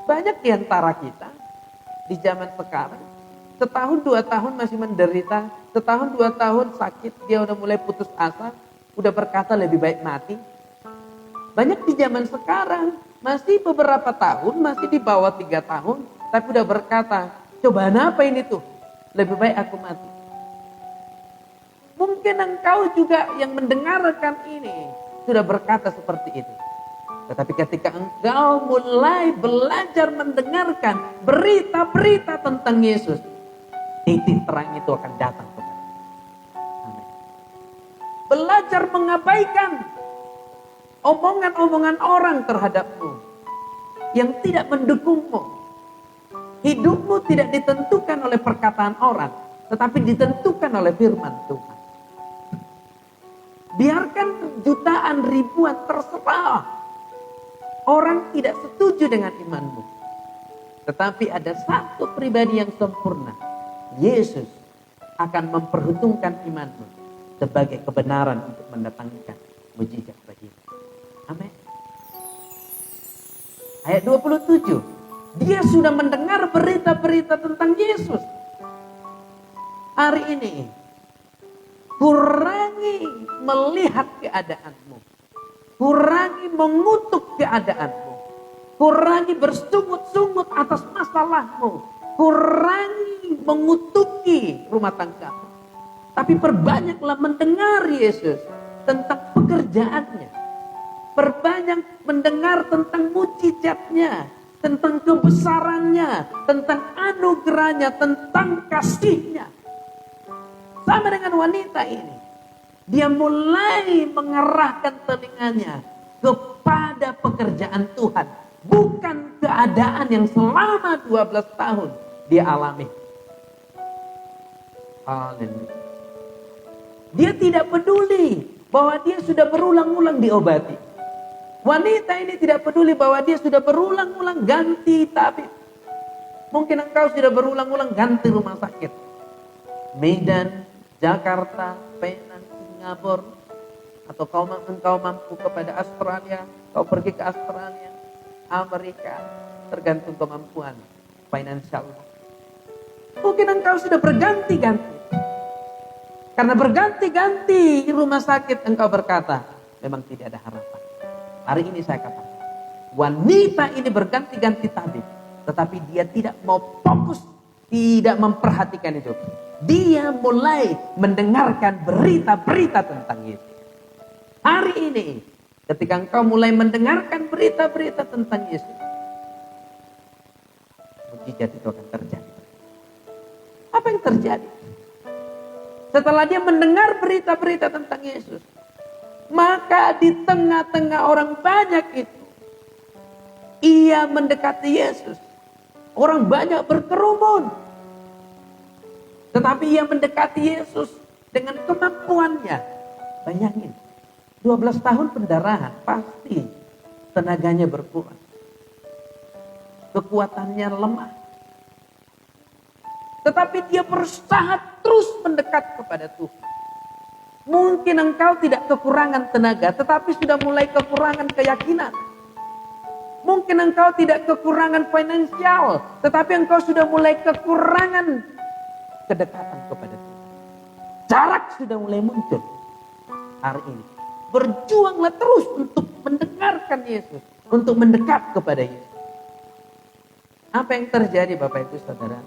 Banyak di antara kita di zaman sekarang setahun 2 tahun masih menderita, setahun 2 tahun sakit, dia udah mulai putus asa, udah berkata lebih baik mati. Banyak di zaman sekarang masih beberapa tahun, masih di bawah 3 tahun, tapi udah berkata, cobaan apa ini tuh? Lebih baik aku mati. Mungkin engkau juga yang mendengarkan ini sudah berkata seperti itu. Tetapi ketika engkau mulai belajar mendengarkan berita-berita tentang Yesus, titik terang itu akan datang kepada. Amin. Belajar mengabaikan omongan-omongan orang terhadapmu yang tidak mendukungmu. Hidupmu tidak ditentukan oleh perkataan orang, tetapi ditentukan oleh firman Tuhan. Biarkan jutaan ribuan terserah. Orang tidak setuju dengan imanmu. Tetapi ada satu pribadi yang sempurna. Yesus akan memperhitungkan imanmu sebagai kebenaran untuk mendatangkan mujizat bagimu. Amin. Ayat 27. Dia sudah mendengar berita-berita tentang Yesus. Hari ini kurangi melihat keadaanmu. Kurangi mengutuk keadaanmu. Kurangi bersungut-sungut atas masalahmu. Kurangi mengutuki rumah tanggamu. Tapi perbanyaklah mendengar Yesus tentang pekerjaannya. Perbanyak mendengar tentang mujizatnya, tentang kebesarannya, tentang anugerahnya, tentang kasihnya. Sama dengan wanita ini. Dia mulai mengerahkan telinganya kepada pekerjaan Tuhan. Bukan keadaan yang selama 12 tahun dia alami. Haleluya. Dia tidak peduli bahwa dia sudah berulang-ulang diobati. Wanita ini tidak peduli bahwa dia sudah berulang-ulang ganti tabib. Mungkin engkau sudah berulang-ulang ganti rumah sakit. Medan, Jakarta, Penang, Singapura. Atau engkau mampu kepada Australia. Kau pergi ke Australia, Amerika. Tergantung kemampuan finansial. Mungkin engkau sudah berganti-ganti. Karena berganti-ganti di rumah sakit engkau berkata, memang tidak ada harapan. Hari ini saya katakan, wanita ini berganti-ganti tabib. Tetapi dia tidak mau fokus, tidak memperhatikan itu. Dia mulai mendengarkan berita-berita tentang Yesus. Hari ini, ketika engkau mulai mendengarkan berita-berita tentang Yesus, mujizat itu akan terjadi. Apa yang terjadi? Setelah dia mendengar berita-berita tentang Yesus, maka di tengah-tengah orang banyak itu, ia mendekati Yesus. Orang banyak berkerumun. Tetapi ia mendekati Yesus dengan kemampuannya. Bayangin, 12 tahun pendarahan, pasti tenaganya berkurang. Kekuatannya lemah. Tetapi dia berusaha terus mendekat kepada Tuhan. Mungkin engkau tidak kekurangan tenaga, tetapi sudah mulai kekurangan keyakinan. Mungkin engkau tidak kekurangan finansial, tetapi engkau sudah mulai kekurangan kedekatan kepada Tuhan. Jarak sudah mulai muncul hari ini. Berjuanglah terus untuk mendengarkan Yesus, untuk mendekat kepada Yesus. Apa yang terjadi Bapak Ibu Saudara?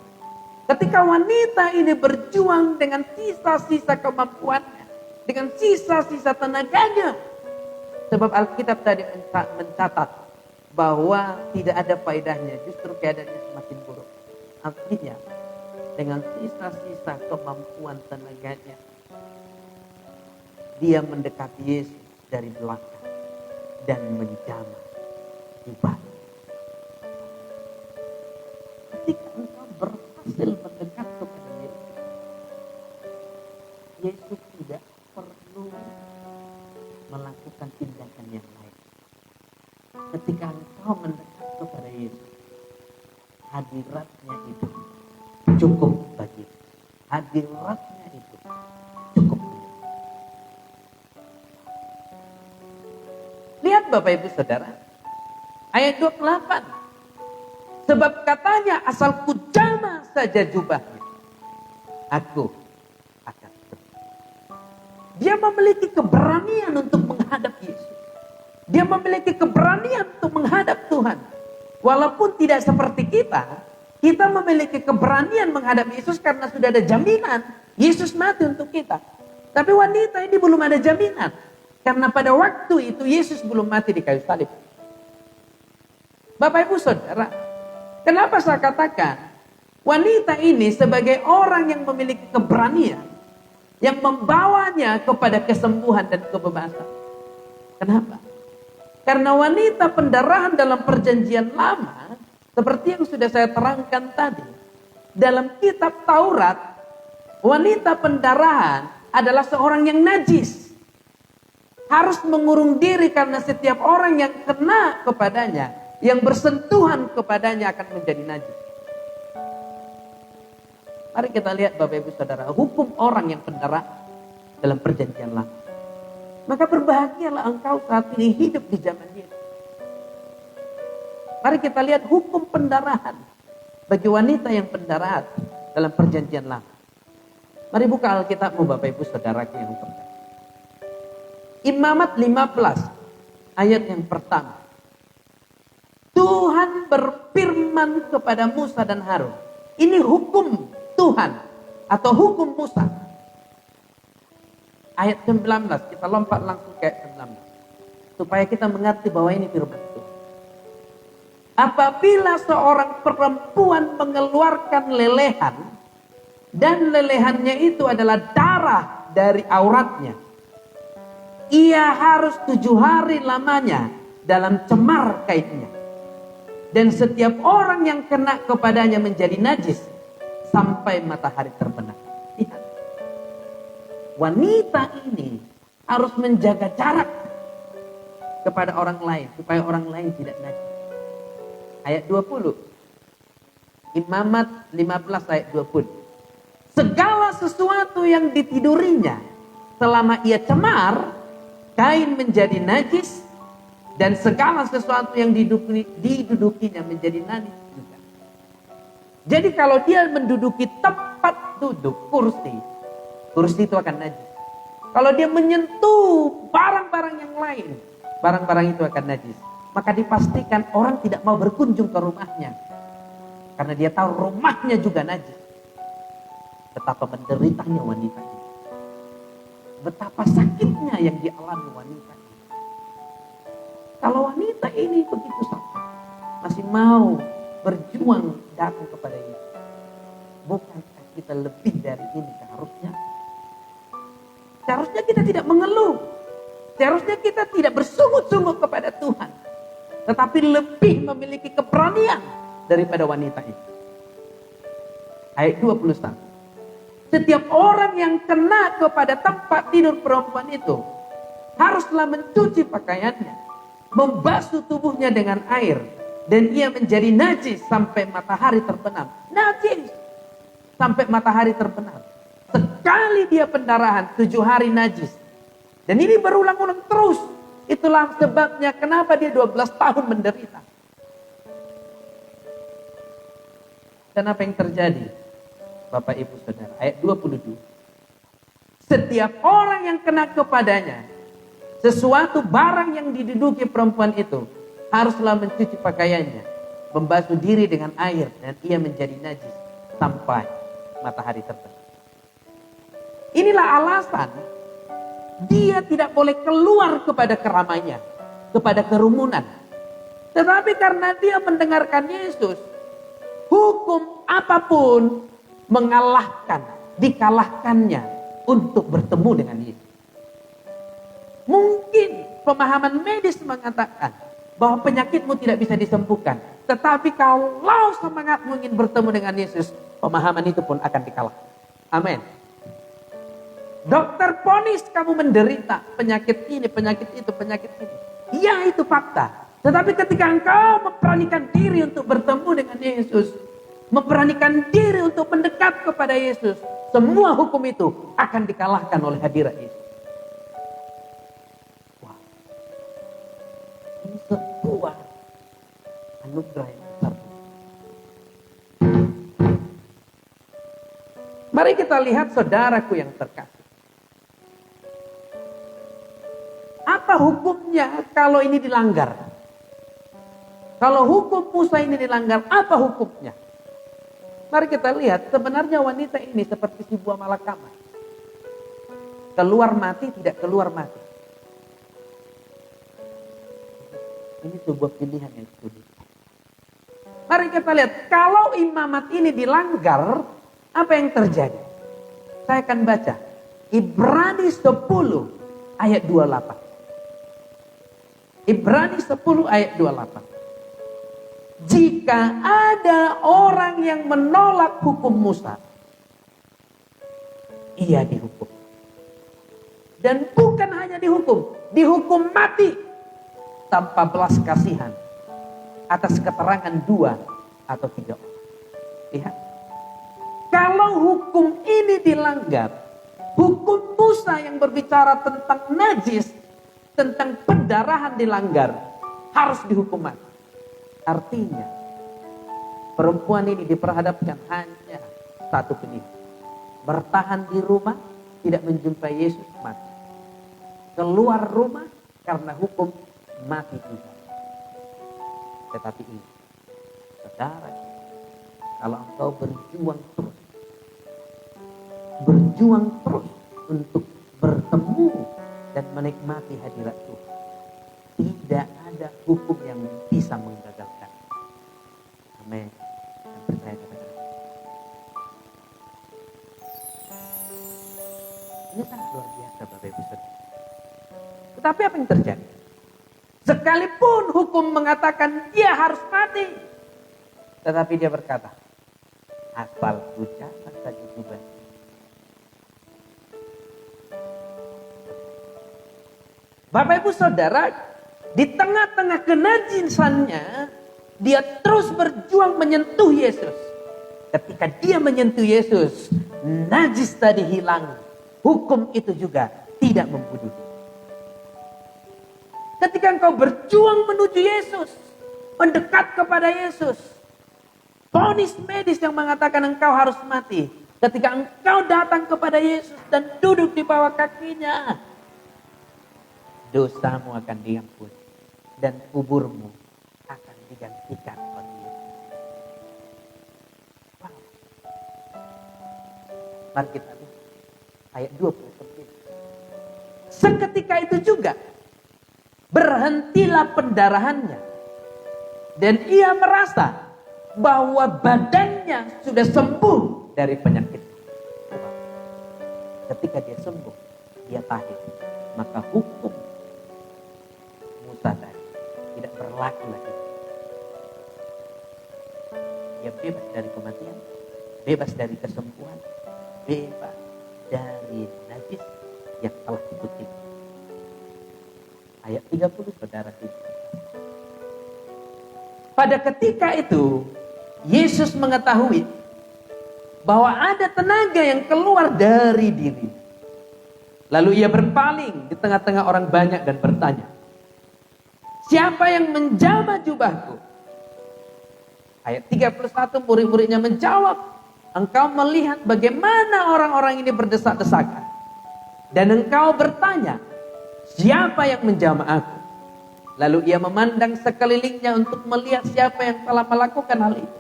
Ketika wanita ini berjuang dengan sisa-sisa kemampuannya, dengan sisa-sisa tenaganya. Sebab Alkitab tadi mencatat bahwa tidak ada faedahnya, justru keadaannya semakin buruk. Artinya, dengan sisa-sisa kemampuan tenaganya, dia mendekati Yesus dari belakang dan menjamah jubahnya. Ketika engkau berhasil mendekat kepada Yesus, Yesus tidak perlu melakukan tindakan yang lain. Ketika engkau mendekat kepada Yesus, hadiratnya itu cukup bagi. Hadiratnya itu cukup. Lihat Bapak Ibu Saudara, ayat 28. Sebab katanya asal ku jamah saja jubahnya, aku akan pergi. Dia memiliki keberanian untuk menghadap Yesus. Dia memiliki keberanian untuk menghadap Tuhan. Walaupun tidak seperti kita memiliki keberanian menghadap Yesus karena sudah ada jaminan Yesus mati untuk kita. Tapi wanita ini belum ada jaminan. Karena pada waktu itu Yesus belum mati di kayu salib. Bapak Ibu Saudara, kenapa saya katakan wanita ini sebagai orang yang memiliki keberanian yang membawanya kepada kesembuhan dan kebebasan. Kenapa? Karena wanita pendarahan dalam perjanjian lama, seperti yang sudah saya terangkan tadi, dalam kitab Taurat, wanita pendarahan adalah seorang yang najis. Harus mengurung diri karena setiap orang yang kena kepadanya, yang bersentuhan kepadanya akan menjadi najis. Mari kita lihat Bapak Ibu Saudara, hukum orang yang pendarahan dalam perjanjian lama. Maka berbahagialah engkau saat ini hidup di zaman Yesus. Mari kita lihat hukum pendarahan bagi wanita yang pendarahan dalam perjanjian lama. Mari buka Alkitabmu Bapak Ibu Saudaraku yang terkasih. Imamat 15 ayat yang pertama. Tuhan berfirman kepada Musa dan Harun. Ini hukum Tuhan atau hukum Musa. Ayat 19, kita lompat langsung ke ayat 19. Supaya kita mengerti bahwa ini firman Tuhan. Apabila seorang perempuan mengeluarkan lelehan, dan lelehannya itu adalah darah dari auratnya, ia harus 7 hari lamanya dalam cemar kainnya. Dan setiap orang yang kena kepadanya menjadi najis sampai matahari terbenam. Lihat. Wanita ini harus menjaga jarak kepada orang lain supaya orang lain tidak najis. Ayat 20. Imamat 15 ayat 20. Segala sesuatu yang ditidurinya selama ia cemar, kain menjadi najis, dan segala sesuatu yang didudukinya menjadi najis juga. Jadi kalau dia menduduki tempat duduk kursi itu akan najis. Kalau dia menyentuh barang-barang yang lain, barang-barang itu akan najis. Maka dipastikan orang tidak mau berkunjung ke rumahnya. Karena dia tahu rumahnya juga najis. Betapa menderitanya wanita ini. Betapa sakitnya yang dialami wanita ini. Kalau wanita ini begitu sakit, masih mau berjuang datang kepada Yesus. Bukankah kita lebih dari ini seharusnya? Seharusnya kita tidak mengeluh. Seharusnya kita tidak bersungut-sungut kepada Tuhan. Tetapi lebih memiliki keberanian daripada wanita itu. Ayat 21. Setiap orang yang kena kepada tempat tidur perempuan itu haruslah mencuci pakaiannya, membasuh tubuhnya dengan air, dan ia menjadi najis sampai matahari terbenam. Najis sampai matahari terbenam. Sekali dia pendarahan 7 hari najis. Dan ini berulang-ulang terus. Itulah sebabnya kenapa dia 12 tahun menderita. Dan apa yang terjadi? Bapak Ibu Saudara, ayat 22. Setiap orang yang kena kepadanya sesuatu barang yang diduduki perempuan itu haruslah mencuci pakaiannya, membasuh diri dengan air, dan ia menjadi najis sampai matahari terbenam. Inilah alasan dia tidak boleh keluar kepada keramaian, kepada kerumunan. Tetapi karena dia mendengarkan Yesus, hukum apapun dikalahkannya untuk bertemu dengan Yesus. Mungkin pemahaman medis mengatakan bahwa penyakitmu tidak bisa disembuhkan. Tetapi kalau semangatmu ingin bertemu dengan Yesus, pemahaman itu pun akan dikalahkan. Amin. Dokter ponis kamu menderita penyakit ini, penyakit itu, penyakit ini. Ya, itu fakta. Tetapi ketika engkau memberanikan diri untuk bertemu dengan Yesus, memberanikan diri untuk mendekat kepada Yesus, semua hukum itu akan dikalahkan oleh hadirat Yesus. Wah, ini sebuah anugerah yang besar. Mari kita lihat saudaraku yang terkasih. Apa hukumnya kalau ini dilanggar? Kalau hukum Musa ini dilanggar, apa hukumnya? Mari kita lihat, sebenarnya wanita ini seperti si buah malakama. keluar mati, tidak keluar mati. Ini sebuah pilihan yang sulit. Mari kita lihat, kalau imamat ini dilanggar, apa yang terjadi? Saya akan baca Ibrani 10 ayat 28. Ibrani 10 ayat 28. Jika ada orang yang menolak hukum Musa, ia dihukum. Dan bukan hanya dihukum mati tanpa belas kasihan atas keterangan 2 atau 3 orang. Lihat. Kalau hukum ini dilanggar, hukum Musa yang berbicara tentang najis, tentang pendarahan dilanggar, harus dihukum mati. Artinya, perempuan ini diperhadapkan hanya satu pilihan. Bertahan di rumah, tidak menjumpai Yesus, mati. Keluar rumah karena hukum, mati juga. Tetapi ini, saudara, kalau engkau berjuang terus untuk bertemu dan menikmati hadirat Tuhan, tidak ada hukum yang bisa menggagalkan. Amin. Yang percaya katakan. Ini sangat luar biasa, Bapak Ibu Saudara. Tetapi apa yang terjadi? Sekalipun hukum mengatakan dia harus mati, tetapi dia berkata, asal ucapan saja juga. Bapak Ibu Saudara, di tengah-tengah kenajisannya, dia terus berjuang menyentuh Yesus. Ketika dia menyentuh Yesus, najis tadi hilang. Hukum itu juga tidak membunuh dia. Ketika engkau berjuang menuju Yesus, mendekat kepada Yesus, vonis medis yang mengatakan engkau harus mati. Ketika engkau datang kepada Yesus dan duduk di bawah kakinya, dosamu akan diampuni dan kuburmu akan digantikan oleh Yesus. Wow. Mari kita lihat ayat 29. Seketika itu juga berhentilah pendarahannya dan ia merasa bahwa badannya sudah sembuh dari penyakit. Ketika dia sembuh, dia tahir, maka hukum Musa tadi tidak berlaku lagi. Dia bebas dari kematian, bebas dari kesembuhan, bebas dari najis yang telah dikutip. Ayat 30, saudara kita. Pada ketika itu, Yesus mengetahui bahwa ada tenaga yang keluar dari diri. Lalu ia berpaling di tengah-tengah orang banyak dan bertanya, siapa yang menjamah jubahku? Ayat 31, murid-muridnya menjawab, engkau melihat bagaimana orang-orang ini berdesak-desakan. Dan engkau bertanya, siapa yang menjamah aku? Lalu ia memandang sekelilingnya untuk melihat siapa yang telah melakukan hal itu.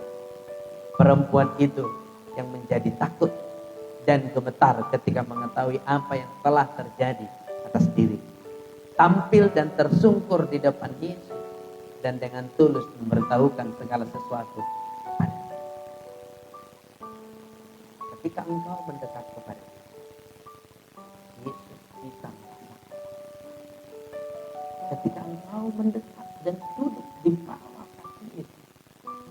Perempuan itu yang menjadi takut dan gemetar ketika mengetahui apa yang telah terjadi atas diri. Tampil dan tersungkur di depan Yesus dan dengan tulus memberitahukan segala sesuatu kepadanya. Ketika engkau mendekat kepada Yesus bisa merasakan. Ketika engkau mendekat dan duduk di bawah kaki Yesus,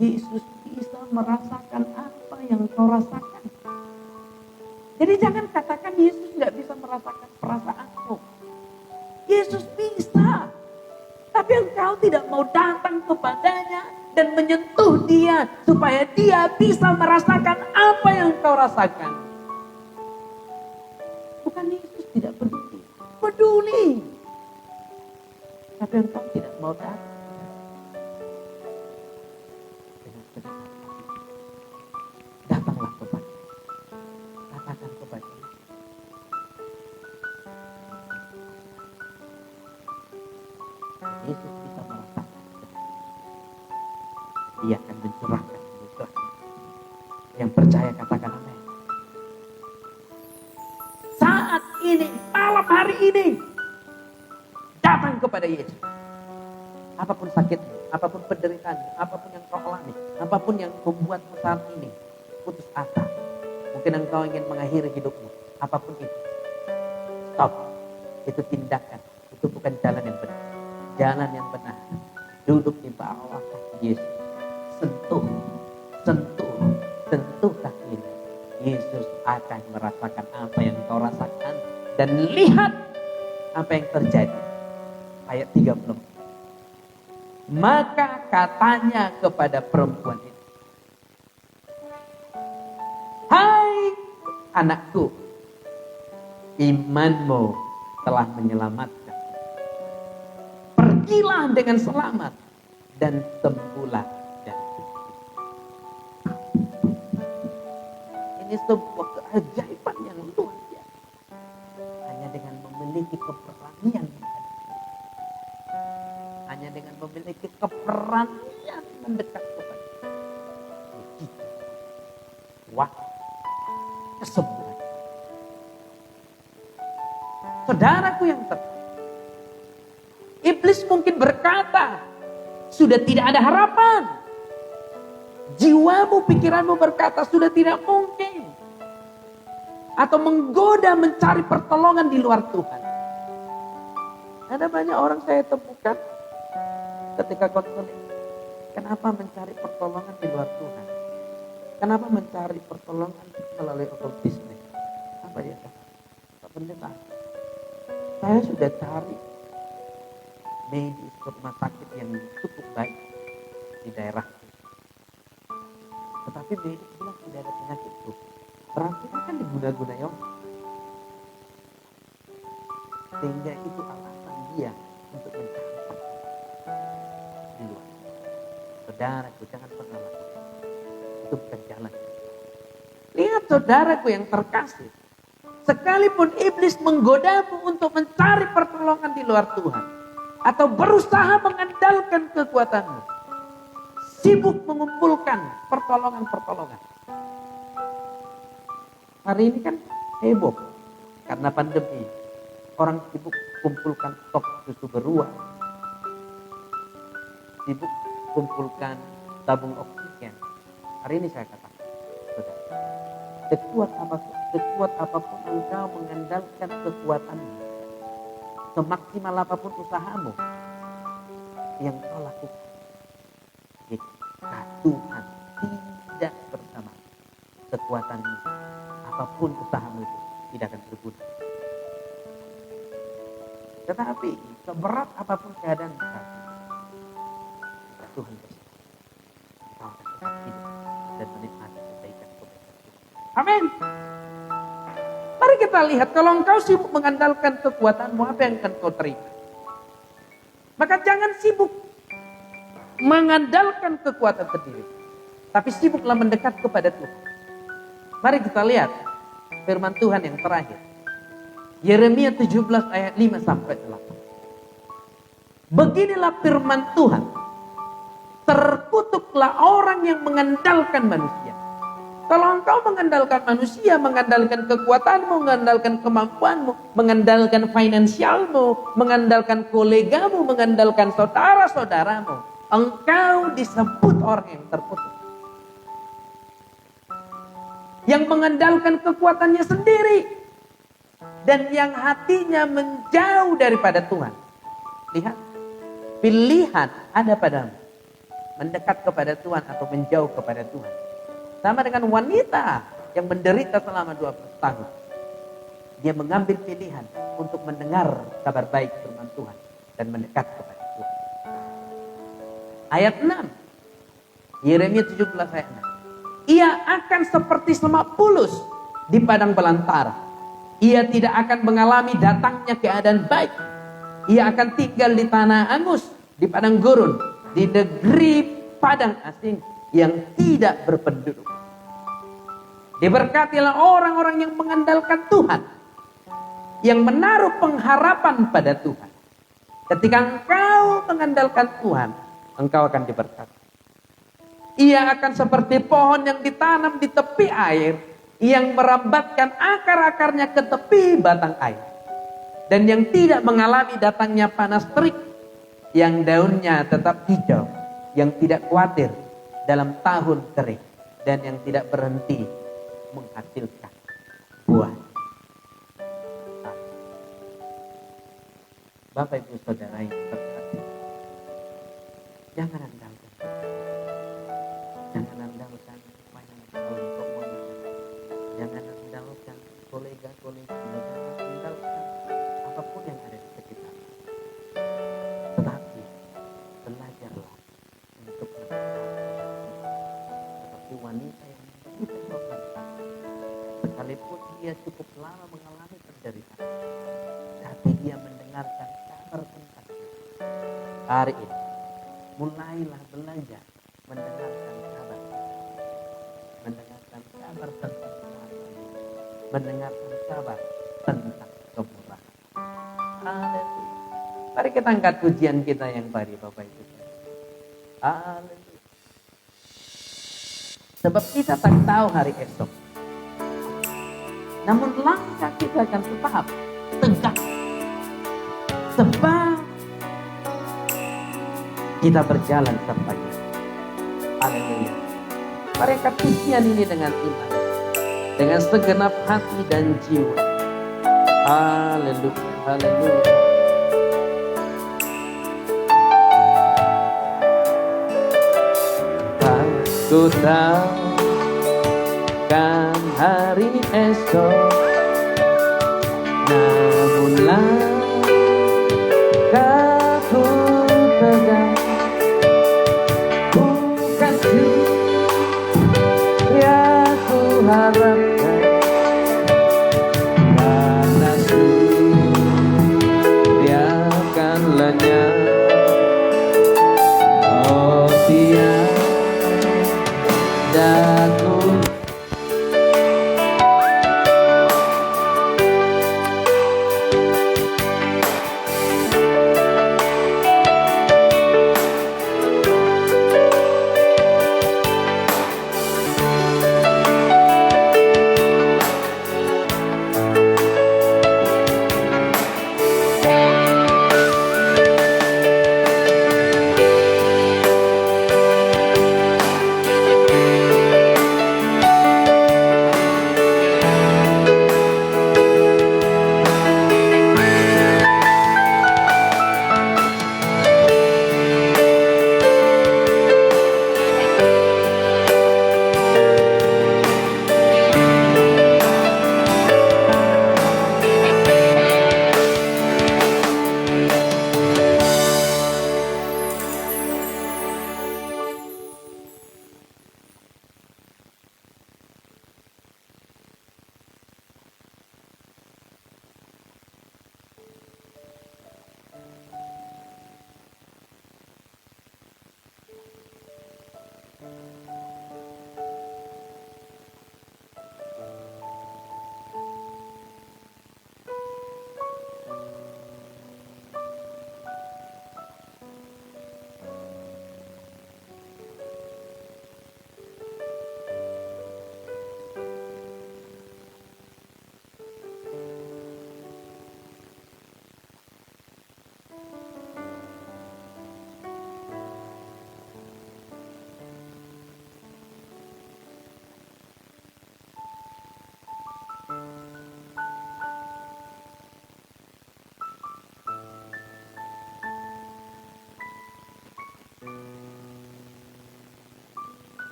Yesus bisa merasakan apa yang kau rasakan. Jadi jangan katakan Yesus nggak bisa merasakan perasaanmu. Yesus bisa. Tapi engkau tidak mau datang kepadanya dan menyentuh dia supaya dia bisa merasakan apa yang kau rasakan. Bukan Yesus tidak peduli. Peduli. Tapi engkau tidak mau datang. Datanglah kepada. Katakan kepada dia. Yesus bisa merasakan. Dia akan mencurahkan anugerah. Yang percaya katakan amin. Saat ini hari ini datang kepada Yesus. Apapun sakitmu, apapun penderitaanmu, apapun yang kau alami, apapun yang membuatmu saat ini putus asa. Mungkin engkau ingin mengakhiri hidupmu, apapun itu. Stop. Itu tindakan, itu bukan jalan yang benar. Jalan yang benar, duduk di bawah kaki Yesus. Sentuh kakinya. Yesus akan merasakan apa yang kau rasakan. Dan lihat apa yang terjadi. Ayat 30. Maka katanya kepada perempuan itu, hai anakku, imanmu telah menyelamatkan. Pergilah dengan selamat dan sembuhlah dari sakit. Ini sebuah keajaiban yang luar biasa. Hanya dengan memiliki keberanian. Hanya dengan memiliki keberanian mendekat kepada Dia. Wah, kesembuhan. Saudaraku yang terkasih, iblis mungkin berkata, sudah tidak ada harapan. Jiwamu, pikiranmu berkata, sudah tidak mungkin. Atau menggoda mencari pertolongan di luar Tuhan. Ada banyak orang saya temukan ketika konseling. Kenapa mencari pertolongan di luar Tuhan? Kenapa mencari pertolongan melalui bisnis? Apa dia kata? Pak Pendeta, saya sudah cari medis rumah sakit yang cukup baik di daerah. Tetapi medis bilang tidak ada penyakit itu. Berarti kan diguna-guna ya. Sehingga itu alasan dia untuk mencari di luar. Saudaraku, jangan pernah lakukan. Itu bukan jalan. Lihat saudaraku yang terkasih. Sekalipun iblis menggodamu untuk mencari pertolongan di luar Tuhan. Atau berusaha mengandalkan kekuatanmu. Sibuk mengumpulkan pertolongan-pertolongan. Hari ini kan heboh. Karena pandemi. Orang sibuk kumpulkan stok susu beruang. Sibuk kumpulkan tabung oksigen. Hari ini saya katakan, saudara, sekuat apapun engkau mengandalkan kekuatanmu, semaksimal apapun usahamu, yang kau lakukan, jika Tuhan tidak bersama, kekuatanmu, apapun usahamu itu tidak akan berguna. Tetapi seberat apapun keadaan kita, Tuhan bersama. Kita akan tetap hidup dan menikmati kebaikan-kebaikan Tuhan. Amin. Mari kita lihat, kalau engkau sibuk mengandalkan kekuatanmu, apa yang akan kau terima? Maka jangan sibuk mengandalkan kekuatan sendiri, tapi sibuklah mendekat kepada Tuhan. Mari kita lihat firman Tuhan yang terakhir. Yeremia 17 ayat 5 sampai 8. Beginilah firman Tuhan. Terkutuklah orang yang mengandalkan manusia. Kalau engkau mengandalkan manusia, mengandalkan kekuatanmu, mengandalkan kemampuanmu, mengandalkan finansialmu, mengandalkan kolegamu, mengandalkan saudara-saudaramu, engkau disebut orang yang terkutuk. Yang mengandalkan kekuatannya sendiri. Dan yang hatinya menjauh daripada Tuhan. Lihat, pilihan ada padamu. Mendekat kepada Tuhan atau menjauh kepada Tuhan. Sama dengan wanita yang menderita selama 12 tahun. Dia mengambil pilihan untuk mendengar kabar baik firman Tuhan. Dan mendekat kepada Tuhan. Ayat 6. Yeremia 17 ayat 6. Ia akan seperti semak bulus di padang belantara. Ia tidak akan mengalami datangnya keadaan baik. Ia akan tinggal di tanah angus, di padang gurun, di negeri padang asing yang tidak berpenduduk. Diberkatilah orang-orang yang mengandalkan Tuhan, yang menaruh pengharapan pada Tuhan. Ketika engkau mengandalkan Tuhan, engkau akan diberkati. Ia akan seperti pohon yang ditanam di tepi air, yang merambatkan akar-akarnya ke tepi batang air. dan yang tidak mengalami datangnya panas terik, yang daunnya tetap hijau, yang tidak khawatir dalam tahun kering, dan yang tidak berhenti menghasilkan buah. Bapak Ibu Saudara yang terkasih, jangan andalkan upaya untuk memenangkan, jangan andalkan kolega-kolega, jangan andalkan apapun yang ada di sekitar. Tetapi belajarlah untuk seperti wanita yang kita coba, sekalipun dia cukup lama mengalami penderitaan, tapi dia mendengarkan kabar tentang hari ini. Mulailah belajar mendengarkan kabar tentang mendengarkan kabar tentang kemurahan. Haleluya. Mari kita angkat pujian kita yang baru, Bapak Ibu. Haleluya. Sebab kita tak tahu hari esok, namun langkah kita akan tetap tegak. Sebab kita berjalan serta Dia. Haleluya. Mari angkat pujian ini dengan iman, dengan segenap hati dan jiwa. Haleluya, haleluya. Aku tahu kan hari esok, namun langkahku tegak. Bukan yang ku harapkan, karena surya akan lenyap. Oh tiadaku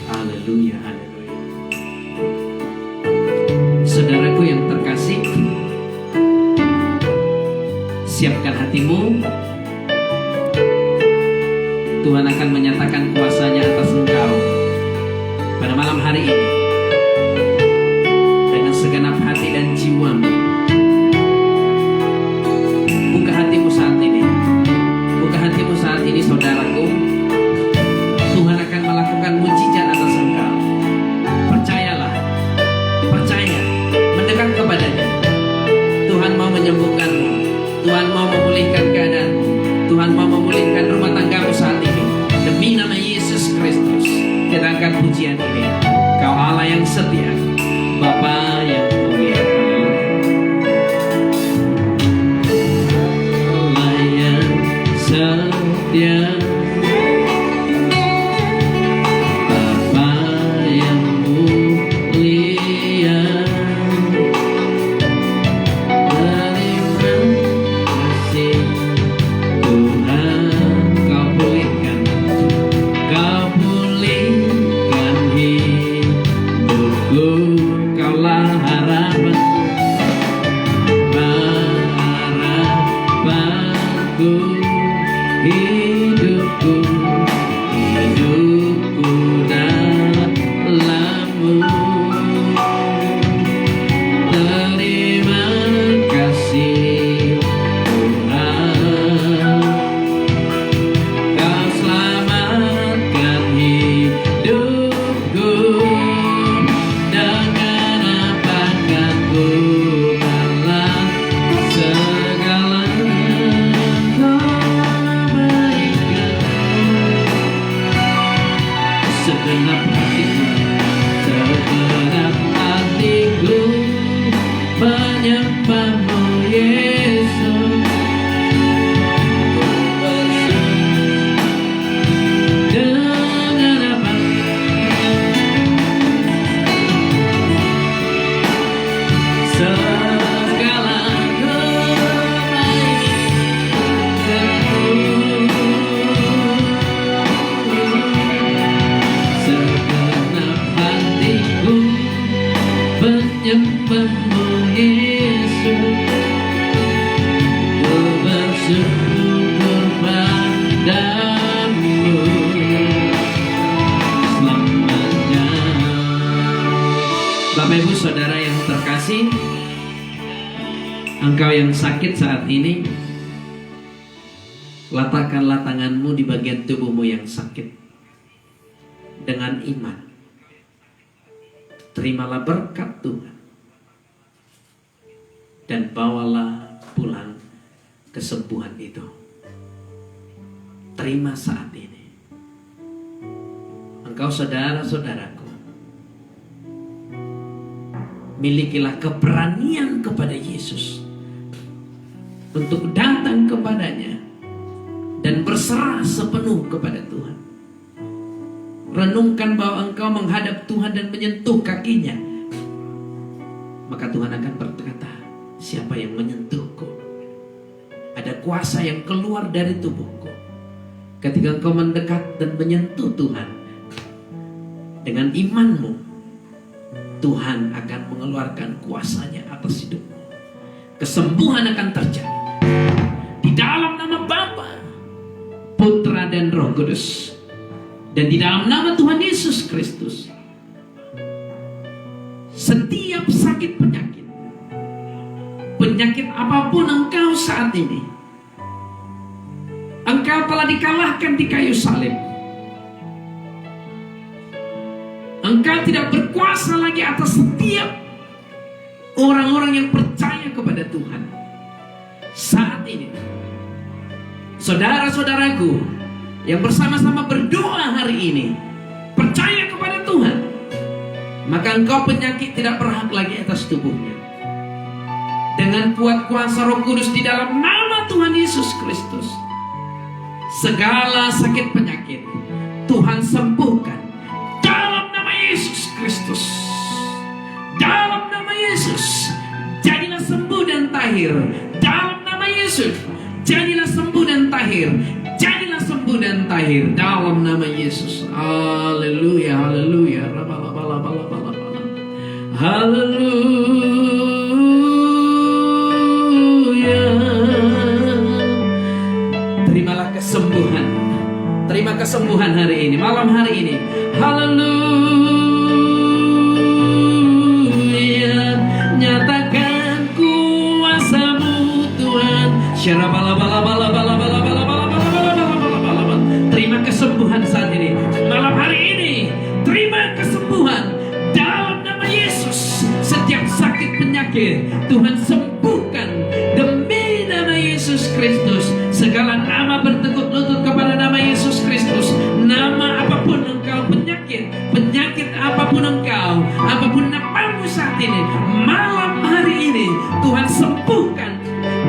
haleluya, haleluya. Saudaraku yang terkasih, siapkan hatimu. Tuhan akan menyatakan kuasa-Nya atas engkau pada malam hari ini dengan segenap hati dan jiwamu. Buka hatimu saat ini. Buka hatimu saat ini, saudaraku. setia, Bapa yang mulia. Allah yang setia, Bapa yang mulia. Bapak Ibu Saudara yang terkasih, engkau yang sakit saat ini, letakkanlah tanganmu di bagian tubuhmu yang sakit dengan iman. Terimalah berkat Tuhan dan bawalah pulang kesembuhan itu. Terima saat ini. Engkau saudara-saudaraku, milikilah keberanian kepada Yesus untuk datang kepadanya dan berserah sepenuh kepada Tuhan. Renungkan bahwa engkau menghadap Tuhan dan menyentuh kakinya, maka Tuhan akan berkata, siapa yang menyentuhku? Ada kuasa yang keluar dari tubuhku. Ketika engkau mendekat dan menyentuh Tuhan dengan imanmu, Tuhan akan mengeluarkan kuasanya atas hidupmu. Kesembuhan akan terjadi di dalam nama Bapa, Putra dan Roh Kudus, dan di dalam nama Tuhan Yesus Kristus. Setiap sakit penyakit apapun engkau saat ini, engkau telah dikalahkan di kayu salib. Engkau tidak berkuasa lagi atas setiap orang-orang yang percaya kepada Tuhan. Saat ini, saudara-saudaraku yang bersama-sama berdoa hari ini, percaya kepada Tuhan, maka engkau penyakit tidak berhak lagi atas tubuhnya. Dengan kuat kuasa Roh Kudus di dalam nama Tuhan Yesus Kristus, segala sakit penyakit Tuhan sembuhkan dalam nama Yesus Kristus. Dalam nama Yesus, jadilah sembuh dan tahir. Dalam nama Yesus, jadilah sembuh dan tahir. Jadilah sembuh dan tahir dalam nama Yesus. Haleluya, haleluya. Haleluya. Terimalah kesembuhan. Terima kesembuhan hari ini, malam hari ini. Haleluya. Nyatakan kuasa-Mu Tuhan. Terima kesembuhan saat ini, malam hari ini. Terima kesembuhan dalam nama Yesus. Setiap sakit penyakit Tuhan sembuhkan demi nama Yesus Kristus. Segala nama bertekuk lutut kepada nama Yesus Kristus. Nama apapun engkau, penyakit apapun engkau, saat ini, malam hari ini, Tuhan sembuhkan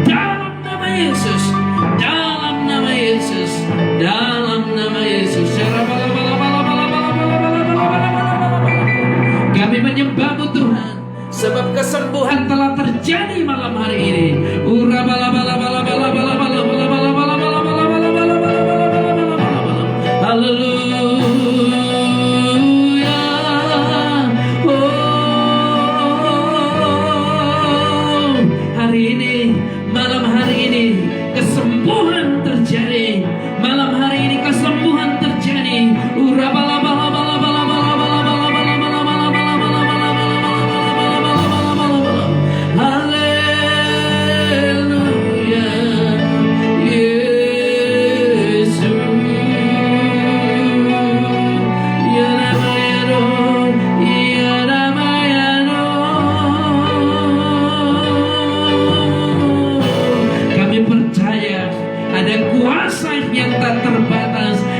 dalam nama Yesus, dalam nama Yesus, dalam nama Yesus. Kami menyembah-Mu Tuhan, sebab kesembuhan telah terjadi malam hari ini. Haleluya. Hari ini, malam hari ini, kesembuhan terjadi. Malam hari ini kesembuhan terjadi.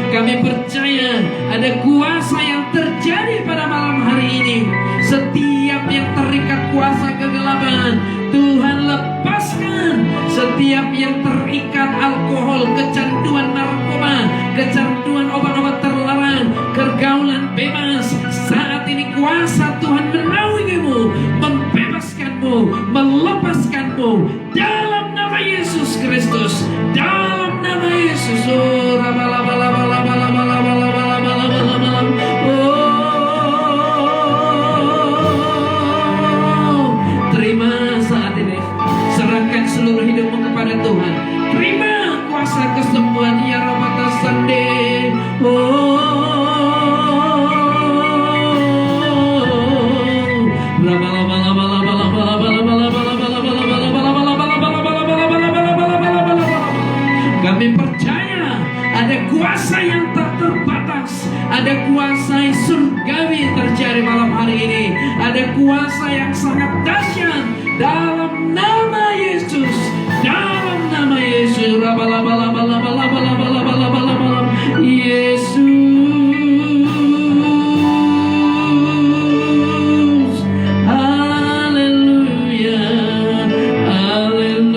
Kami percaya ada kuasa yang terjadi pada malam hari ini. Setiap yang terikat kuasa kegelapan, Tuhan lepaskan. Setiap yang terikat alkohol, kecanduan narkoba, kecanduan obat-obat terlarang, pergaulan bebas, saat ini kuasa Tuhan menaungimu, membebaskanmu, melepaskanmu dalam nama Yesus Kristus, dalam nama Yesus. Terima saat ini, serahkan seluruh hidupmu kepada Tuhan. Terima kuasa kesembuhan ya Rabata Sande. Kami percaya ada kuasa yang tak terbatas, ada kuasa yang surgawi terjadi malam hari ini, ada kuasa yang sangat dahsyat dalam nama Yesus, dalam nama Yesus. Yesus, haleluya, haleluya.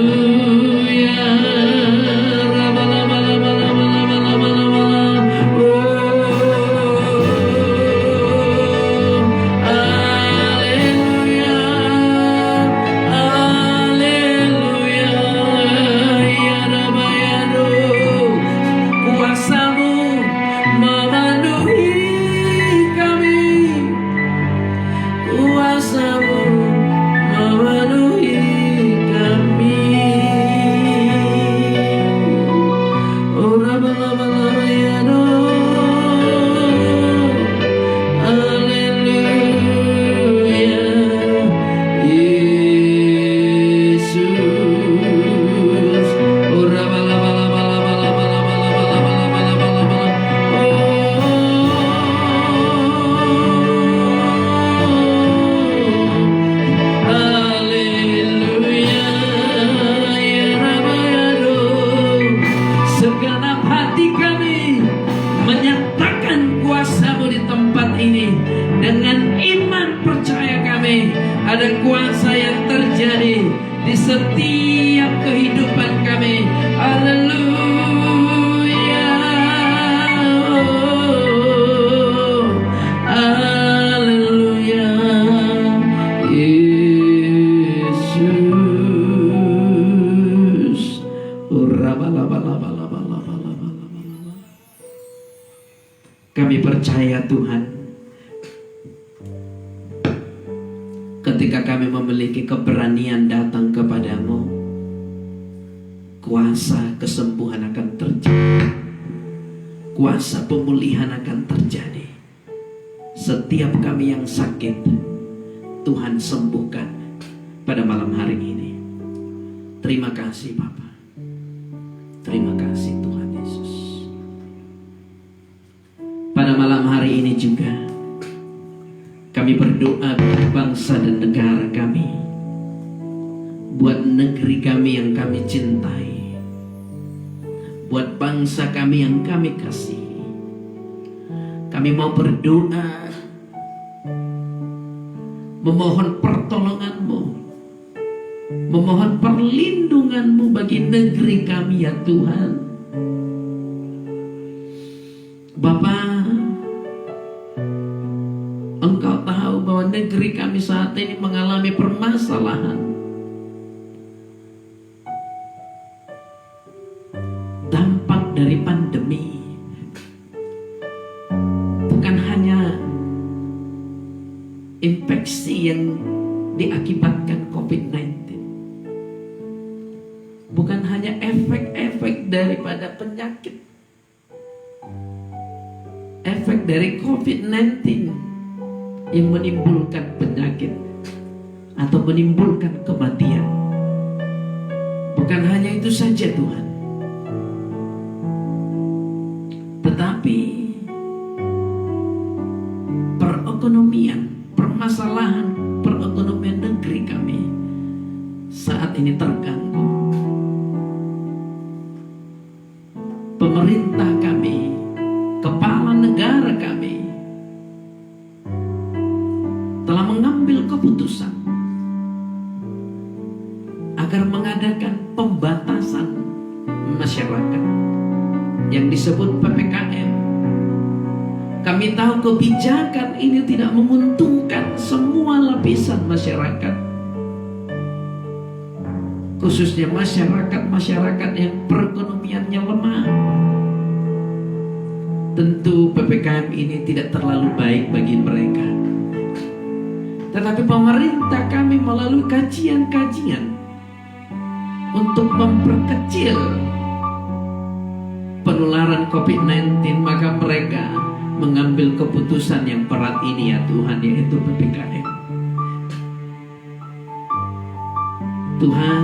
Ada kuasa yang terjadi di setiap kehidupan kami. Haleluya, haleluya, Yesus. Kami percaya Tuhan, ketika kami memiliki keberanian datang kepadamu, kuasa kesembuhan akan terjadi, kuasa pemulihan akan terjadi. Setiap kami yang sakit, Tuhan sembuhkan pada malam hari ini. Terima kasih Bapa, terima kasih Tuhan Yesus. Pada malam hari ini juga kami berdoa buat bangsa dan negara kami, buat negeri kami yang kami cintai, buat bangsa kami yang kami kasihi. Kami mau berdoa memohon pertolongan-Mu, memohon perlindungan-Mu bagi negeri kami ya Tuhan. Bapa, Engkau tahu bahwa negeri kami saat ini mengalami permasalahan. Dampak dari pandemi bukan hanya infeksi yang diakibatkan COVID-19, bukan hanya efek-efek daripada penyakit, efek dari COVID-19 yang menimbulkan penyakit atau menimbulkan kematian. Bukan hanya itu saja Tuhan, tetapi perekonomian, permasalahan perekonomian negeri kami saat ini terganggu. Pemerintah kami, kepala negara kami telah mengambil keputusan agar mengadakan pembatasan masyarakat yang disebut PPKM. Kami tahu kebijakan ini tidak menguntungkan semua lapisan masyarakat, khususnya masyarakat yang perekonomiannya lemah. Tentu PPKM ini tidak terlalu baik bagi mereka. Tetapi pemerintah kami melalui kajian-kajian untuk memperkecil penularan COVID-19, maka mereka mengambil keputusan yang berat ini ya Tuhan, yaitu PPKM. Tuhan,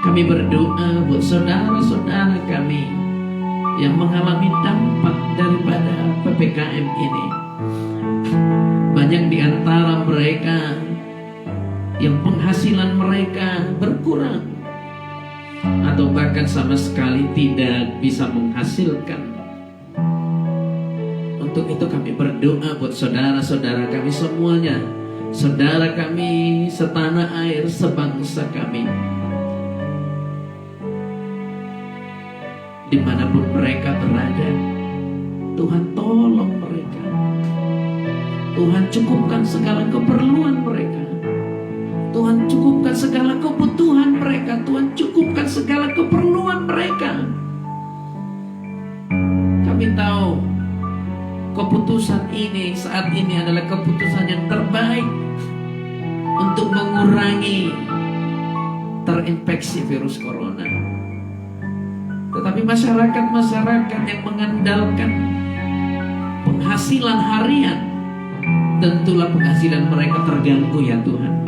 kami berdoa buat saudara-saudara kami yang mengalami dampak daripada PPKM ini. Banyak di antara mereka yang penghasilan mereka berkurang atau bahkan sama sekali tidak bisa menghasilkan. Untuk itu kami berdoa buat saudara-saudara kami semuanya, saudara kami setanah air, sebangsa kami, dimanapun mereka berada. Tuhan tolong mereka, Tuhan cukupkan segala keperluan mereka, Tuhan cukupkan segala kebutuhan mereka, Tuhan cukupkan segala keperluan mereka. Kami tahu keputusan ini saat ini adalah keputusan yang terbaik untuk mengurangi terinfeksi virus corona. Tetapi masyarakat yang mengandalkan penghasilan harian, tentulah penghasilan mereka terganggu ya Tuhan.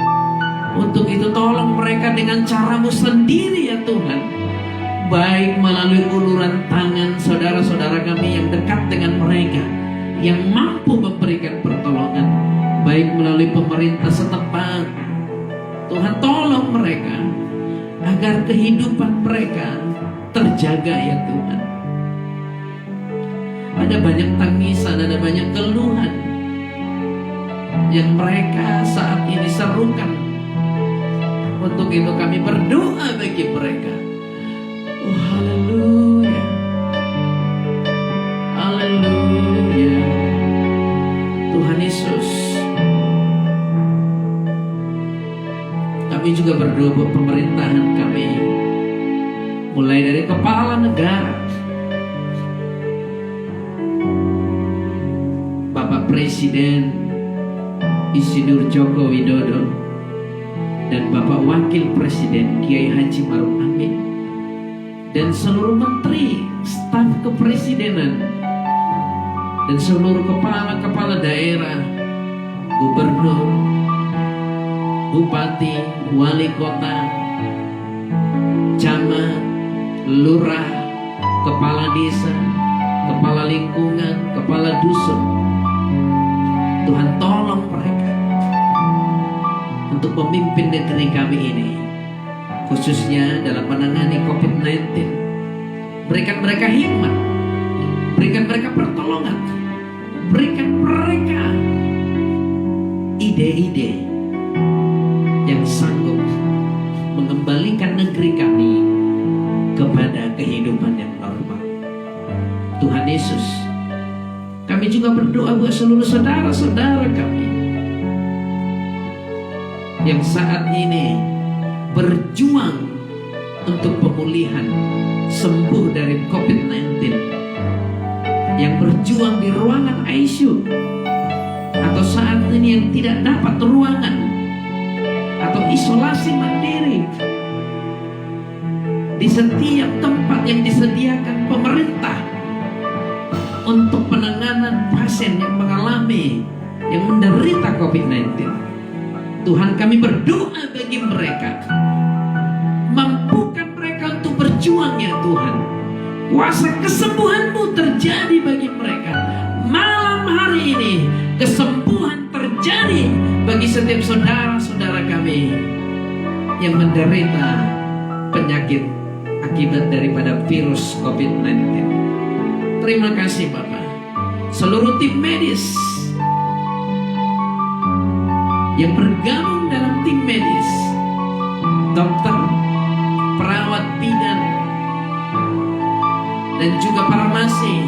Untuk itu tolong mereka dengan cara-Mu sendiri ya Tuhan, baik melalui uluran tangan saudara-saudara kami yang dekat dengan mereka, yang mampu memberikan pertolongan, baik melalui pemerintah setempat. Tuhan tolong mereka agar kehidupan mereka terjaga ya Tuhan. Ada banyak tangisan, ada banyak keluhan yang mereka saat ini serukan. Untuk itu kami berdoa bagi mereka. Oh haleluya, haleluya. Tuhan Yesus, kami juga berdoa buat pemerintahan kami, mulai dari kepala negara, Bapak Presiden Isidur Joko Widodo, dan Bapak Wakil Presiden Kiai Haji Maruf Amin, dan seluruh menteri, staf kepresidenan, dan seluruh kepala-kepala daerah, gubernur, bupati, wali kota, camat, lurah, kepala desa, kepala lingkungan, kepala dusun. Tuhan tolong mereka untuk memimpin negeri kami ini, khususnya dalam menangani COVID-19. Berikan mereka hikmat, berikan mereka pertolongan, berikan mereka ide-ide yang sanggup mengembalikan negeri kami kepada kehidupan yang normal. Tuhan Yesus, kami juga berdoa buat seluruh saudara-saudara kami yang saat ini berjuang untuk pemulihan, sembuh dari COVID-19, yang berjuang di ruangan ICU, atau saat ini yang tidak dapat ruangan atau isolasi mandiri di setiap tempat yang disediakan pemerintah untuk penanganan pasien yang menderita COVID-19. Tuhan, kami berdoa bagi mereka, mampukan mereka untuk berjuang ya Tuhan. Kuasa kesembuhan-Mu terjadi bagi mereka. Malam hari ini kesembuhan terjadi bagi setiap saudara-saudara kami yang menderita penyakit akibat daripada virus COVID-19. Terima kasih Bapak. Seluruh tim medis yang bergabung dalam tim medis, dokter, perawat bidan, dan juga farmasi,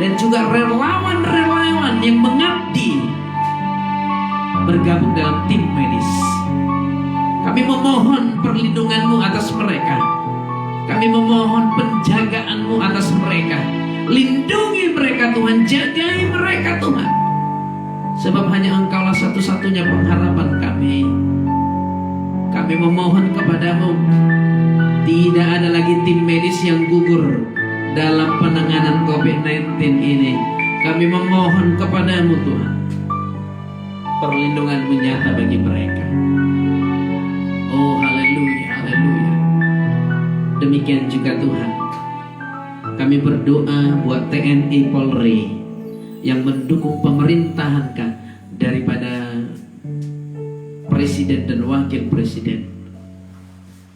dan juga relawan-relawan yang mengabdi bergabung dalam tim medis. Kami memohon perlindungan-Mu atas mereka. Kami memohon penjagaan-Mu atas mereka. Lindungi mereka Tuhan, jagai mereka Tuhan. Sebab hanya Engkaulah satu-satunya pengharapan kami. Kami memohon kepadamu, tidak ada lagi tim medis yang gugur dalam penanganan COVID-19 ini. Kami memohon kepadamu Tuhan, perlindungan-Mu nyata bagi mereka. Oh haleluya, haleluya. Demikian juga Tuhan, kami berdoa buat TNI Polri yang mendukung pemerintahan daripada presiden dan wakil presiden.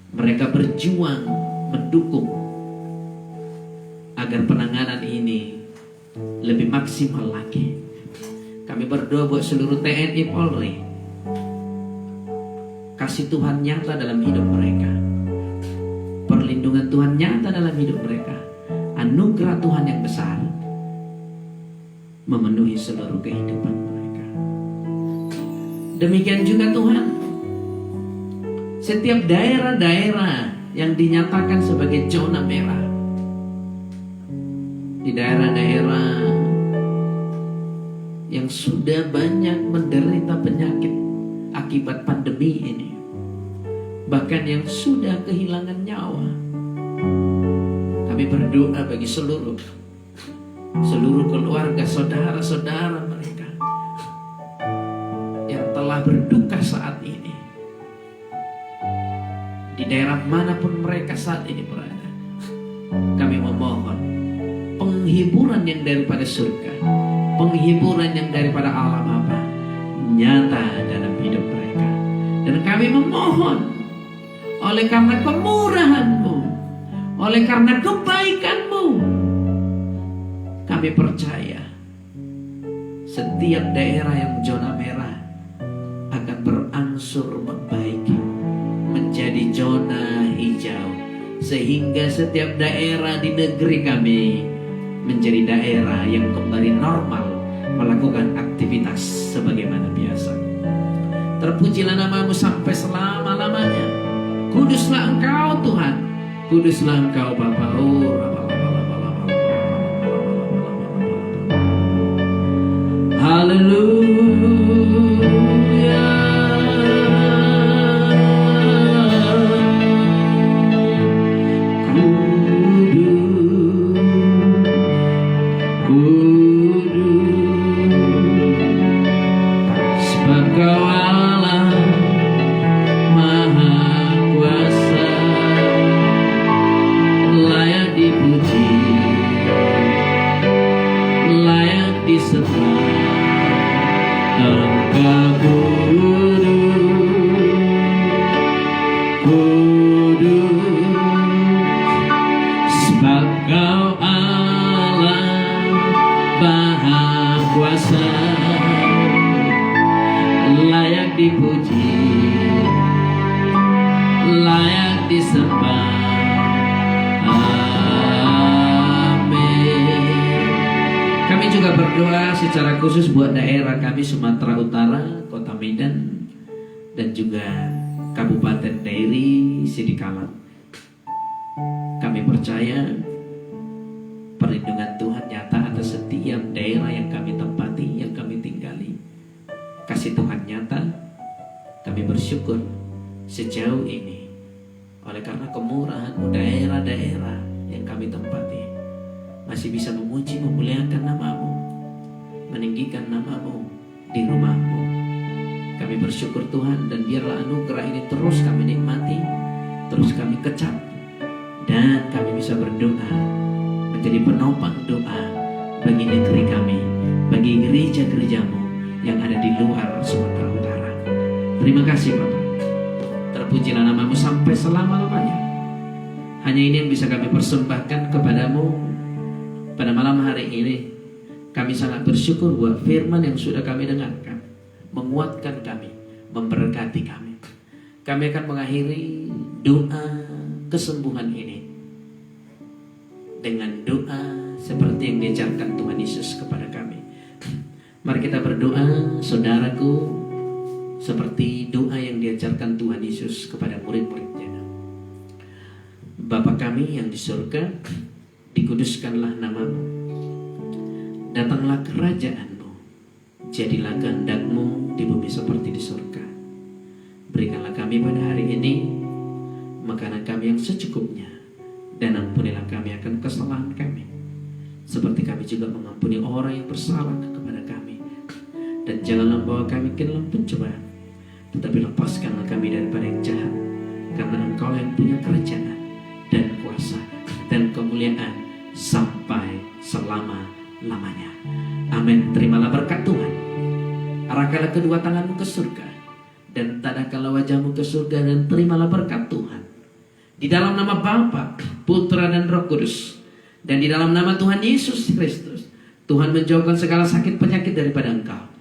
Mereka berjuang mendukung agar penanganan ini lebih maksimal lagi. Kami berdoa buat seluruh TNI Polri, kasih Tuhan nyata dalam hidup mereka, perlindungan Tuhan nyata dalam hidup mereka, anugerah Tuhan yang besar memenuhi seluruh kehidupan mereka. Demikian juga Tuhan, setiap daerah-daerah yang dinyatakan sebagai zona merah, di daerah-daerah yang sudah banyak menderita penyakit akibat pandemi ini, bahkan yang sudah kehilangan nyawa, kami berdoa bagi seluruh keluarga, saudara-saudara mereka yang telah berduka saat ini, di daerah manapun mereka saat ini berada. Kami memohon penghiburan yang daripada surga, penghiburan yang daripada Allah Bapa nyata dalam hidup mereka. Dan kami memohon, oleh karena kemurahan-Mu, oleh karena kebaikan-Mu, kami percaya setiap daerah yang zona merah akan berangsur membaik menjadi zona hijau, sehingga setiap daerah di negeri kami menjadi daerah yang kembali normal melakukan aktivitas sebagaimana biasa. Terpujilah nama-Mu sampai selama-lamanya. Kuduslah Engkau Tuhan, kuduslah Engkau Bapa. Haleluya. dipuji, layak disembah. Amin. Kami juga berdoa secara khusus buat daerah kami Sumatera Utara, Kota Medan, dan juga Kabupaten Dairi Sidikalang. Kami percaya perlindungan Tuhan nyata atas setiap daerah yang kami tempati, yang kami tinggali. Kasih Tuhan nyata, kami bersyukur sejauh ini oleh karena kemurahan daerah-daerah yang kami tempati masih bisa memuji, memuliakan nama-Mu, meninggikan nama-Mu di rumah-Mu. Kami bersyukur Tuhan, dan biarlah anugerah ini terus kami nikmati, terus kami kecap, dan kami bisa berdoa menjadi penopang doa bagi negeri kami, bagi gereja-gereja-Mu yang ada di luar Sumatera Utara. Terima kasih Bapak. Terpujilah nama-Mu sampai selama-lamanya. Hanya ini yang bisa kami persembahkan kepadamu pada malam hari ini. Kami sangat bersyukur buat firman yang sudah kami dengarkan, menguatkan kami, memberkati kami. Kami akan mengakhiri doa kesembuhan ini dengan doa seperti yang diajarkan Tuhan Yesus kepada kami. Mari kita berdoa, saudaraku, seperti doa yang diajarkan Tuhan Yesus kepada murid-muridnya. Bapa kami yang di surga, dikuduskanlah nama-Mu, datanglah kerajaan-Mu, jadilah kehendak-Mu di bumi seperti di surga. Berikanlah kami pada hari ini makanan kami yang secukupnya, dan ampunilah kami akan kesalahan kami, seperti kami juga mengampuni orang yang bersalah kepada kami. Dan janganlah membawa kami ke dalam pencobaan, tetapi lepaskanlah kami daripada yang jahat, karena Engkau yang punya kerajaan dan kuasa dan kemuliaan sampai selama-lamanya. Amin. Terimalah berkat Tuhan. Arahkanlah kedua tanganmu ke surga, dan tadahkanlah wajahmu ke surga, dan terimalah berkat Tuhan. Di dalam nama Bapa, Putra, dan Roh Kudus, dan di dalam nama Tuhan Yesus Kristus, Tuhan menjauhkan segala sakit penyakit daripada engkau.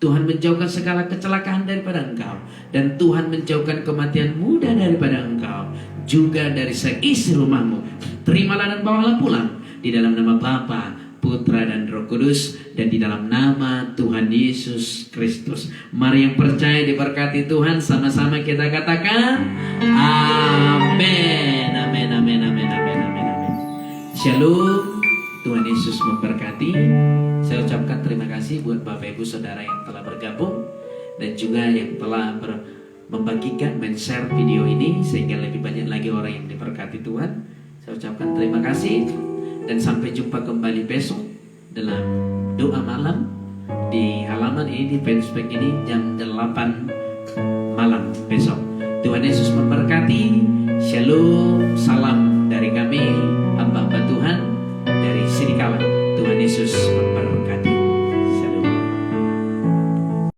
Tuhan menjauhkan segala kecelakaan daripada engkau, dan Tuhan menjauhkan kematian muda daripada engkau, juga dari seisi rumahmu. Terimalah dan bawalah pulang di dalam nama Bapa, Putra, dan Roh Kudus, dan di dalam nama Tuhan Yesus Kristus. Mari yang percaya diberkati Tuhan, sama-sama kita katakan amin. Amin, amin, amin, amin, amin, amin. Shalom. Tuhan Yesus memberkati. Saya ucapkan terima kasih buat Bapak Ibu Saudara yang telah bergabung, dan juga yang telah membagikan, men-share video ini sehingga lebih banyak lagi orang yang diberkati Tuhan. Saya ucapkan terima kasih, dan sampai jumpa kembali besok dalam doa malam di halaman ini, di Facebook ini, jam 8 malam besok. Tuhan Yesus memberkati. Shalom, salam dari kami hamba-hamba Tuhan dari Sidikalang. Tuhan Yesus